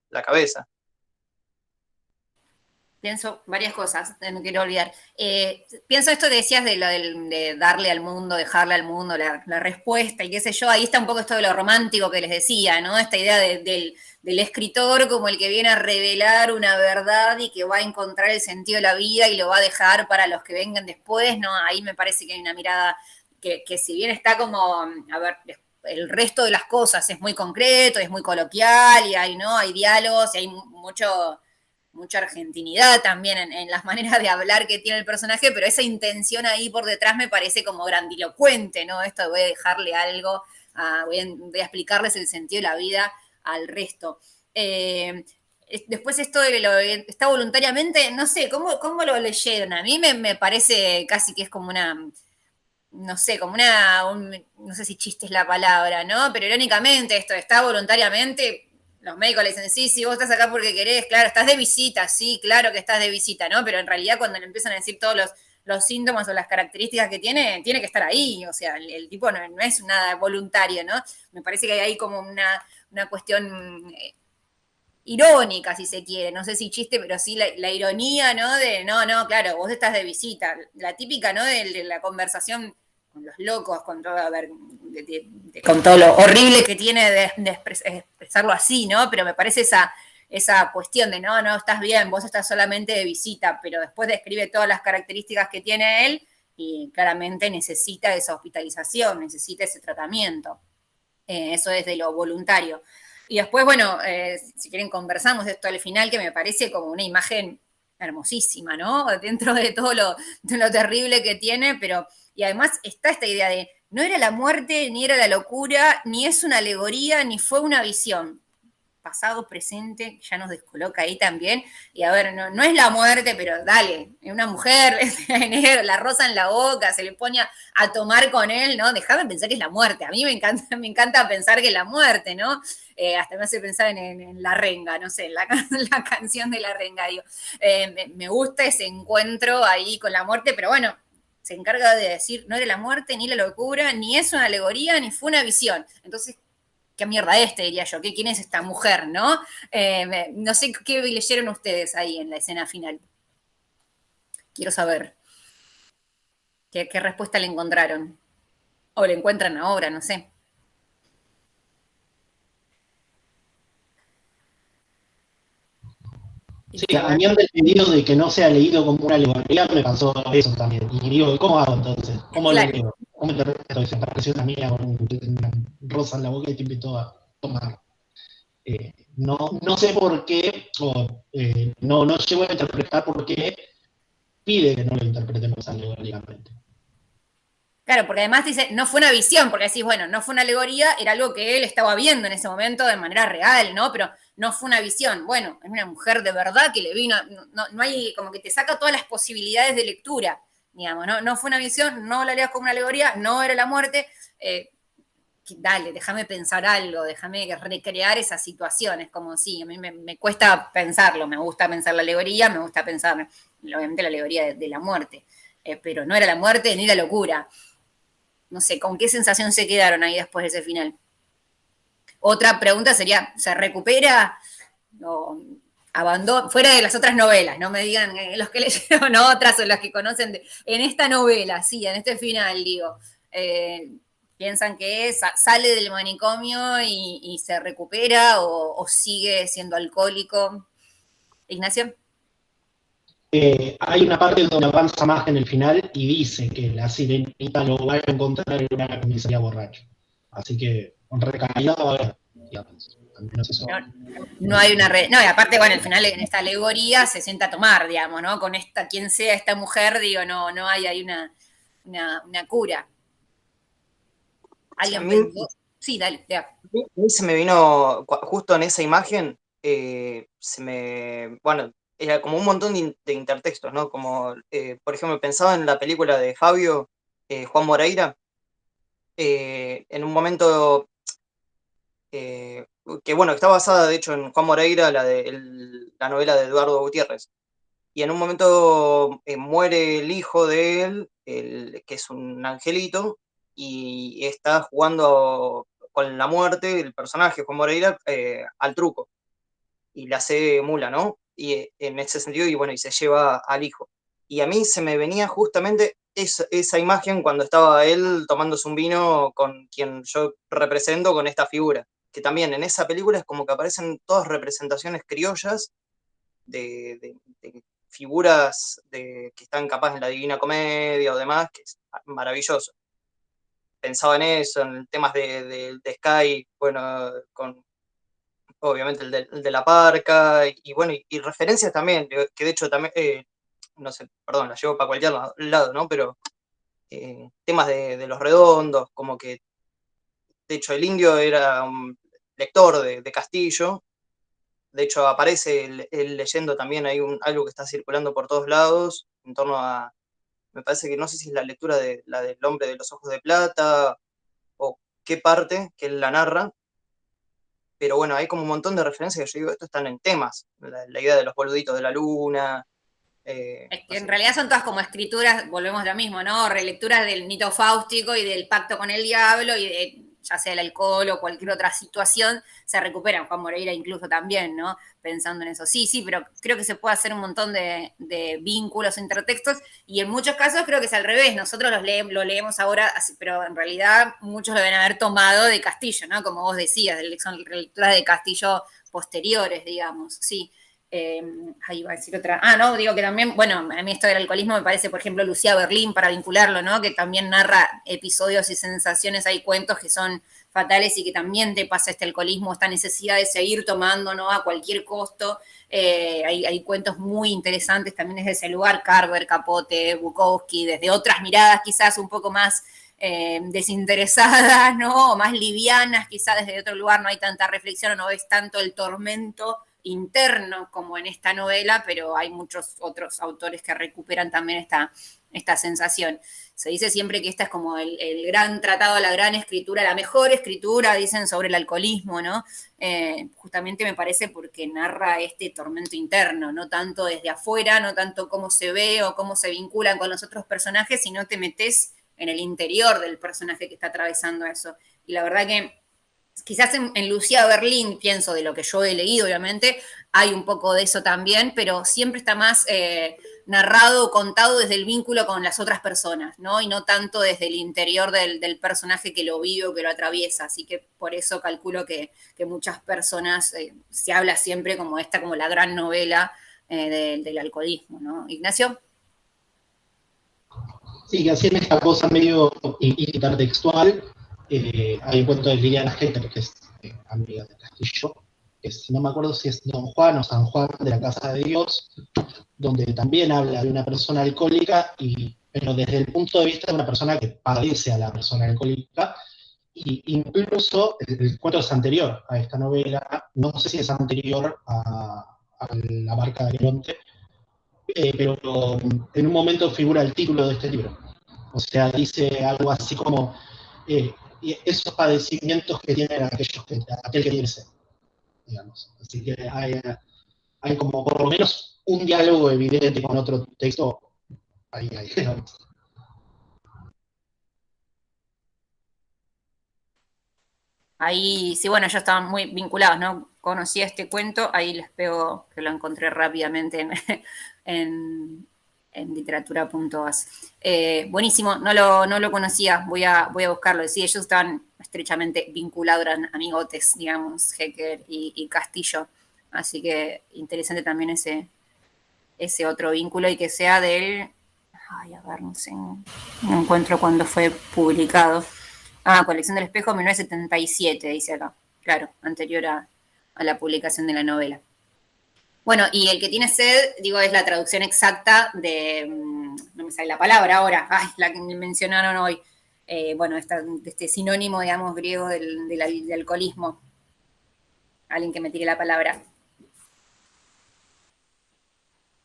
Speaker 5: la cabeza.
Speaker 1: Pienso varias cosas, no quiero olvidar. Pienso esto que decías de darle al mundo, dejarle al mundo la respuesta y qué sé yo, ahí está un poco esto de lo romántico que les decía, ¿no? Esta idea del escritor como el que viene a revelar una verdad y que va a encontrar el sentido de la vida y lo va a dejar para los que vengan después, ¿no? Ahí me parece que hay una mirada que si bien está como, a ver, el resto de las cosas es muy concreto, es muy coloquial y hay, ¿no? Hay diálogos y hay mucha argentinidad también en las maneras de hablar que tiene el personaje, pero esa intención ahí por detrás me parece como grandilocuente, ¿no? Esto de voy a dejarle algo, voy a explicarles el sentido de la vida al resto. Después esto de lo está voluntariamente, no sé, ¿cómo lo leyeron? A mí me parece casi que es como una, no sé, como no sé si chiste es la palabra, ¿no? Pero irónicamente esto está voluntariamente, los médicos le dicen, sí, vos estás acá porque querés, claro, estás de visita, sí, claro que estás de visita, ¿no? Pero en realidad cuando le empiezan a decir todos los síntomas o las características que tiene que estar ahí, o sea, el tipo no es nada voluntario, ¿no? Me parece que hay ahí como una cuestión irónica, si se quiere, no sé si chiste, pero sí la ironía, ¿no? No, claro, vos estás de visita, la típica, ¿no? De la conversación con los locos, con todo, a ver, con todo lo horrible que tiene de expresarlo así, ¿no? Pero me parece esa cuestión de no, estás bien, vos estás solamente de visita, pero después describe todas las características que tiene él y claramente necesita esa hospitalización, necesita ese tratamiento. Eso es de lo voluntario. Y después, bueno, si quieren conversamos de esto al final, que me parece como una imagen hermosísima, ¿no? Dentro de todo de lo terrible que tiene, pero, y además está esta idea de, no era la muerte, ni era la locura, ni es una alegoría, ni fue una visión. Pasado, presente, ya nos descoloca ahí también. Y a ver, no es la muerte, pero dale, una mujer, la rosa en la boca, se le pone a tomar con él, ¿no? Déjame pensar que es la muerte. A mí me encanta pensar que es la muerte, ¿no? Hasta me hace pensar en La Renga, no sé, en la canción de La Renga, digo. Me gusta ese encuentro ahí con la muerte, pero bueno, se encarga de decir, no era la muerte, ni la locura, ni es una alegoría, ni fue una visión. Entonces, ¿qué mierda diría yo? ¿Quién es esta mujer, no? No sé qué leyeron ustedes ahí en la escena final. Quiero saber. ¿Qué respuesta le encontraron? O le encuentran ahora, no sé.
Speaker 7: Sí, a mí ante el pedido de que no sea leído como una alegoría me pasó eso también. Y digo, ¿cómo hago entonces? ¿Cómo lo leo? ¿Cómo interpreto esa aparición mía con una rosa en la boca y te invito a tomar? No sé por qué, no llego a interpretar por qué pide que no lo interpretemos alegóricamente.
Speaker 1: Claro, porque además dice, no fue una visión, porque decís, bueno, no fue una alegoría, era algo que él estaba viendo en ese momento de manera real, ¿no? Pero no fue una visión. Bueno, es una mujer de verdad que le vino, no hay, como que te saca todas las posibilidades de lectura, digamos, no fue una visión, no la leas como una alegoría, no era la muerte, dale, déjame pensar algo, déjame recrear esas situaciones, como sí, a mí me cuesta pensarlo, me gusta pensar la alegoría, me gusta pensar, obviamente, la alegoría de la muerte, pero no era la muerte ni la locura. No sé, ¿con qué sensación se quedaron ahí después de ese final? Otra pregunta sería, ¿se recupera o abandona, fuera de las otras novelas? No me digan los que leyeron otras o los que conocen, en esta novela, sí, en este final, digo, ¿piensan que sale del manicomio y se recupera o sigue siendo alcohólico? Ignacio.
Speaker 7: Hay una parte donde avanza más en el final y dice que la sirenita lo va a encontrar en una comisaría borracho. Así que, con recaída va a haber, digamos. Al menos eso.
Speaker 1: No hay una no, y aparte, bueno, al final en esta alegoría se sienta a tomar, digamos, ¿no? Con esta, quien sea esta mujer, digo, no hay una cura. ¿Alguien pensó? Sí, dale, ya.
Speaker 5: A mí se me vino, justo en esa imagen, bueno, era como un montón de intertextos, ¿no? Como, por ejemplo, pensaba en la película de Fabio, Juan Moreira, en un momento que, bueno, está basada, de hecho, en Juan Moreira, la novela de Eduardo Gutiérrez. Y en un momento muere el hijo de él, que es un angelito, y está jugando con la muerte, el personaje, Juan Moreira, al truco. Y le hace mula, ¿no? Y en ese sentido, y bueno, y se lleva al hijo. Y a mí se me venía justamente esa imagen cuando estaba él tomándose un vino con quien yo represento, con esta figura. Que también en esa película es como que aparecen todas representaciones criollas de figuras que están capaz en la Divina Comedia o demás, que es maravilloso. Pensaba en eso, en temas de Sky, bueno, con obviamente el de la parca, y bueno, y referencias también, que de hecho también, no sé, perdón, la llevo para cualquier lado, ¿no? Pero temas de los redondos, como que, de hecho, el indio era un lector de Castillo. De hecho, aparece él leyendo también, hay algo que está circulando por todos lados, en torno a, me parece que no sé si es la lectura de la del hombre de los ojos de plata, o qué parte que él la narra, pero bueno, hay como un montón de referencias que yo digo, esto están en temas, la idea de los boluditos de la luna.
Speaker 1: Es que en realidad son todas como escrituras, volvemos a lo mismo, ¿no? Relecturas del mito fáustico y del pacto con el diablo y de, ya sea el alcohol o cualquier otra situación, se recuperan. Juan Moreira incluso también, ¿no? Pensando en eso. Sí, pero creo que se puede hacer un montón de vínculos, intertextos, y en muchos casos creo que es al revés. Nosotros lo leemos ahora, pero en realidad muchos lo deben haber tomado de Castillo, ¿no? Como vos decías, son lecturas de Castillo posteriores, digamos, sí. Ahí va a decir otra. No, digo que también, bueno, a mí esto del alcoholismo me parece, por ejemplo, Lucía Berlín, para vincularlo, ¿no? Que también narra episodios y sensaciones, hay cuentos que son fatales y que también te pasa este alcoholismo, esta necesidad de seguir tomando, ¿no? A cualquier costo. Hay cuentos muy interesantes también desde ese lugar, Carver, Capote, Bukowski, desde otras miradas quizás un poco más desinteresadas, ¿no? O más livianas, quizás desde otro lugar no hay tanta reflexión o no ves tanto el tormento interno como en esta novela, pero hay muchos otros autores que recuperan también esta sensación. Se dice siempre que esta es como el gran tratado, la gran escritura, la mejor escritura, dicen, sobre el alcoholismo, ¿no? Justamente me parece porque narra este tormento interno, no tanto desde afuera, no tanto cómo se ve o cómo se vinculan con los otros personajes, sino te metes en el interior del personaje que está atravesando eso. Y la verdad que quizás en Lucía Berlín, pienso de lo que yo he leído, obviamente, hay un poco de eso también, pero siempre está más narrado o contado desde el vínculo con las otras personas, ¿no? Y no tanto desde el interior del personaje que lo vive o que lo atraviesa. Así que por eso calculo que muchas personas se habla siempre como esta, como la gran novela del alcoholismo, ¿no? Ignacio.
Speaker 7: Sí, que hacían esta cosa medio intertextual. Hay un cuento de Liliana Hetter, que es amiga de Castillo, que si no me acuerdo si es Don Juan o San Juan de la Casa de Dios, donde también habla de una persona alcohólica, pero desde el punto de vista de una persona que padece a la persona alcohólica, y incluso el cuento es anterior a esta novela, no sé si es anterior a La Barca de Aguilonte, pero en un momento figura el título de este libro. O sea, dice algo así como y esos padecimientos que tienen aquel que tiene sed, digamos. Así que hay como por lo menos un diálogo evidente con otro texto ahí, digamos.
Speaker 1: Ahí, sí, bueno, ellos estaban muy vinculados, ¿no? Conocía este cuento, ahí les pego, que lo encontré rápidamente en, en literatura.as. Buenísimo, no lo conocía, voy a buscarlo. Sí, ellos estaban estrechamente vinculados, eran amigotes, digamos, Hecker y Castillo. Así que interesante también ese otro vínculo y que sea del... Ay, a ver, no sé, no encuentro cuándo fue publicado. Ah, Colección del Espejo, 1977, dice acá. Claro, anterior a la publicación de la novela. Bueno, y el que tiene sed, digo, es la traducción exacta de, no me sale la palabra ahora, ay, la que me mencionaron hoy. Bueno, este sinónimo, digamos, griego del alcoholismo. Alguien que me tire la palabra.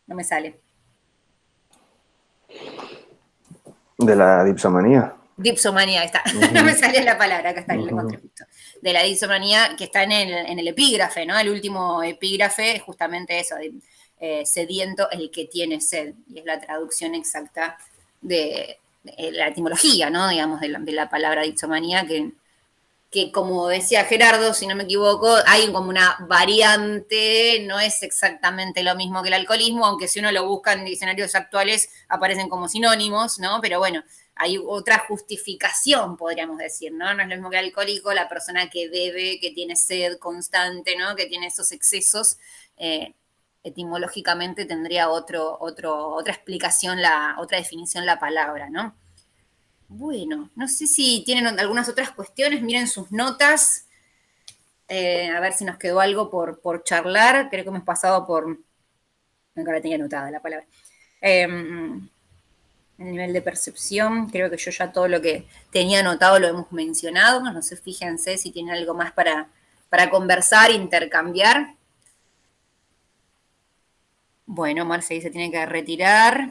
Speaker 1: No me sale.
Speaker 2: De la dipsomanía.
Speaker 1: Dipsomanía, ahí está. No me salía la palabra, acá está, la encontré justo. De la dipsomanía que está en el epígrafe, ¿no? El último epígrafe es justamente eso, sediento el que tiene sed, y es la traducción exacta de la etimología, ¿no? Digamos, de la palabra dipsomanía, que como decía Gerardo, si no me equivoco, hay como una variante, no es exactamente lo mismo que el alcoholismo, aunque si uno lo busca en diccionarios actuales aparecen como sinónimos, ¿no? Pero bueno, hay otra justificación, podríamos decir, ¿no? No es lo mismo que el alcohólico, la persona que bebe, que tiene sed constante, ¿no? Que tiene esos excesos, etimológicamente tendría otra explicación, otra definición la palabra, ¿no? Bueno, no sé si tienen algunas otras cuestiones, miren sus notas, a ver si nos quedó algo por charlar, creo que hemos pasado por, acá la tenía anotada la palabra, el nivel de percepción, creo que yo ya todo lo que tenía anotado lo hemos mencionado, no sé, fíjense si tienen algo más para conversar, intercambiar. Bueno, Marce se tiene que retirar.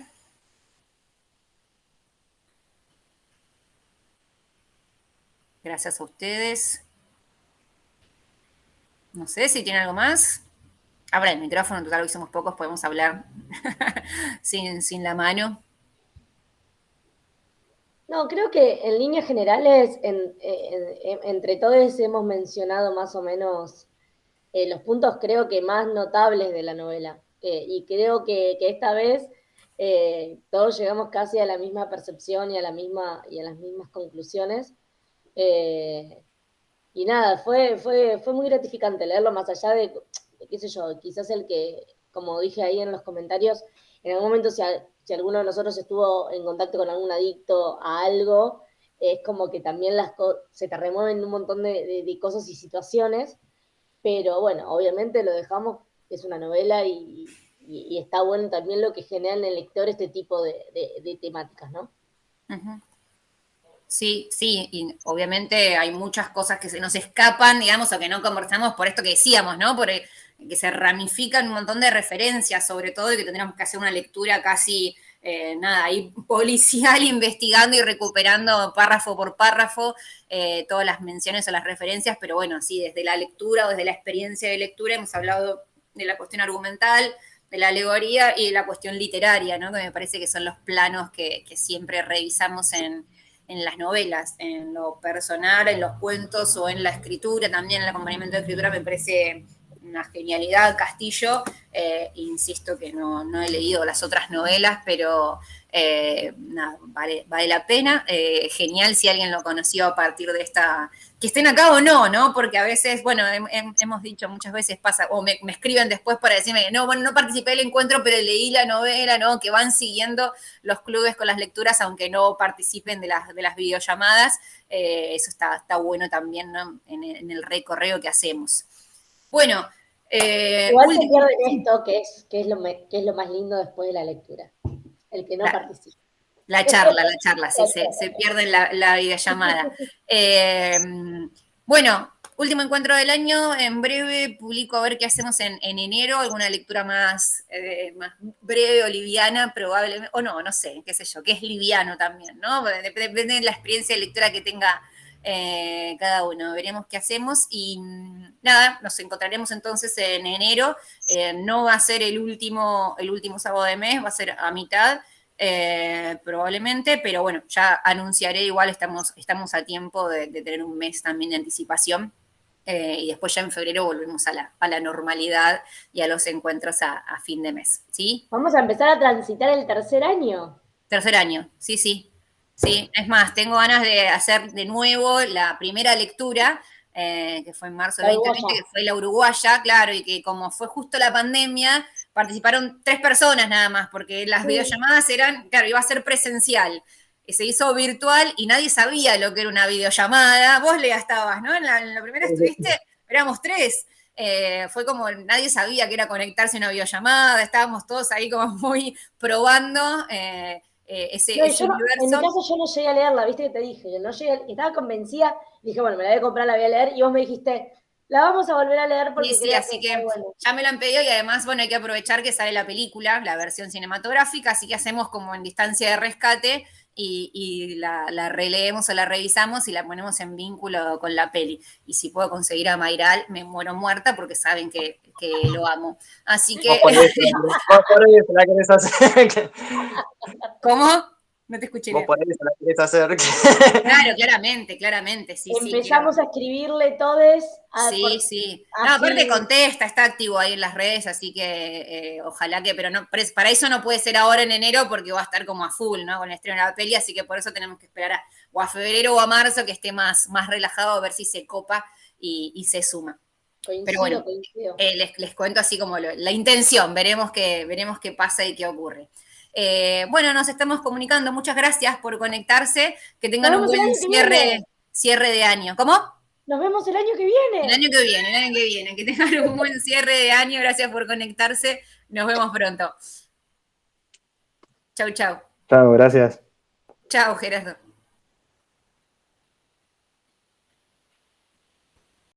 Speaker 1: Gracias a ustedes. No sé si tienen algo más. Abra el micrófono, en total hoy somos pocos, podemos hablar sin la mano.
Speaker 6: No, creo que en líneas generales, entre todos hemos mencionado más o menos los puntos creo que más notables de la novela. Y creo que esta vez todos llegamos casi a la misma percepción y a las mismas conclusiones. Eh, y nada, fue muy gratificante leerlo más allá de, qué sé yo, quizás el que, como dije ahí en los comentarios, en algún momento si alguno de nosotros estuvo en contacto con algún adicto a algo, es como que también se te remueven un montón de cosas y situaciones, pero bueno, obviamente lo dejamos, es una novela y está bueno también lo que genera en el lector este tipo de temáticas, ¿no?
Speaker 1: Uh-huh. Sí, sí, y obviamente hay muchas cosas que se nos escapan, digamos, o que no conversamos por esto que decíamos, ¿no? Por que se ramifican un montón de referencias, sobre todo, y que tendríamos que hacer una lectura casi, nada, ahí policial, investigando y recuperando párrafo por párrafo todas las menciones o las referencias, pero bueno, sí, desde la lectura o desde la experiencia de lectura hemos hablado de la cuestión argumental, de la alegoría y de la cuestión literaria, ¿no? Que me parece que son los planos que siempre revisamos en las novelas, en lo personal, en los cuentos o en la escritura, también en el acompañamiento de escritura me parece una genialidad Castillo. Insisto que no he leído las otras novelas, pero nada, vale la pena. Genial si alguien lo conoció a partir de esta, que estén acá o no, ¿no? Porque a veces, bueno, hemos dicho muchas veces pasa, o me escriben después para decirme que no, bueno, no participé del encuentro, pero leí la novela, ¿no? Que van siguiendo los clubes con las lecturas, aunque no participen de las videollamadas. Eso está bueno también, ¿no? En el recorrido que hacemos. Bueno.
Speaker 6: Igual se pierden esto, que es lo más lindo después de la lectura, el que no participa.
Speaker 1: La charla, sí, se pierde la videollamada. Bueno, último encuentro del año, en breve publico a ver qué hacemos en enero, alguna lectura más breve o liviana, probablemente, o no sé, qué sé yo, que es liviano también, ¿no? Depende de la experiencia de lectura que tenga cada uno, veremos qué hacemos y nada, nos encontraremos entonces en enero, no va a ser el último sábado de mes, va a ser a mitad. probablemente, pero bueno, ya anunciaré, igual estamos a tiempo de tener un mes también de anticipación. Y después ya en febrero volvemos a la normalidad y a los encuentros a fin de mes, ¿sí?
Speaker 6: Vamos a empezar a transitar el tercer año.
Speaker 1: Tercer año, sí, sí. Sí, es más, tengo ganas de hacer de nuevo la primera lectura, que fue en marzo del 2020, que fue la uruguaya, claro, y que como fue justo la pandemia, participaron 3 personas nada más, porque las videollamadas eran, claro, iba a ser presencial. Se hizo virtual y nadie sabía lo que era una videollamada. Vos, Lea, estabas, ¿no? En la primera estuviste, éramos 3. Fue como nadie sabía que era conectarse a una videollamada, estábamos todos ahí como muy probando ese universo.
Speaker 6: En mi caso yo no llegué a leerla, viste que te dije, yo no llegué, estaba convencida, dije, bueno, me la voy a comprar, la voy a leer, y vos me dijiste, la vamos a volver a leer porque
Speaker 1: sí, así que bueno, ya me lo han pedido y además, bueno, hay que aprovechar que sale la película, la versión cinematográfica, así que hacemos como en distancia de rescate y la releemos o la revisamos y la ponemos en vínculo con la peli. Y si puedo conseguir a Mayral, me muero muerta porque saben que lo amo. Así que...
Speaker 5: Vos por eso la querés hacer.
Speaker 1: ¿Cómo? No te escuché.
Speaker 5: Vos por eso la querés hacer.
Speaker 1: Claro, claramente, sí.
Speaker 6: Empezamos a escribirle todes.
Speaker 1: Sí, sí. No, aparte contesta, está activo ahí en las redes, así que ojalá que, pero no, para eso no puede ser ahora en enero porque va a estar como a full, ¿no? Con el estreno de la peli, así que por eso tenemos que esperar o a febrero o a marzo que esté más relajado a ver si se copa y se suma.
Speaker 6: Coincido,
Speaker 1: pero bueno, les cuento así como la intención, veremos qué pasa y qué ocurre. Bueno, nos estamos comunicando. Muchas gracias por conectarse. Que tengan un buen cierre de año. ¿Cómo?
Speaker 6: Nos vemos el año que viene.
Speaker 1: El año que viene. Que tengan un buen cierre de año. Gracias por conectarse. Nos vemos pronto. Chau.
Speaker 2: Chao, gracias.
Speaker 1: Chao, Gerardo.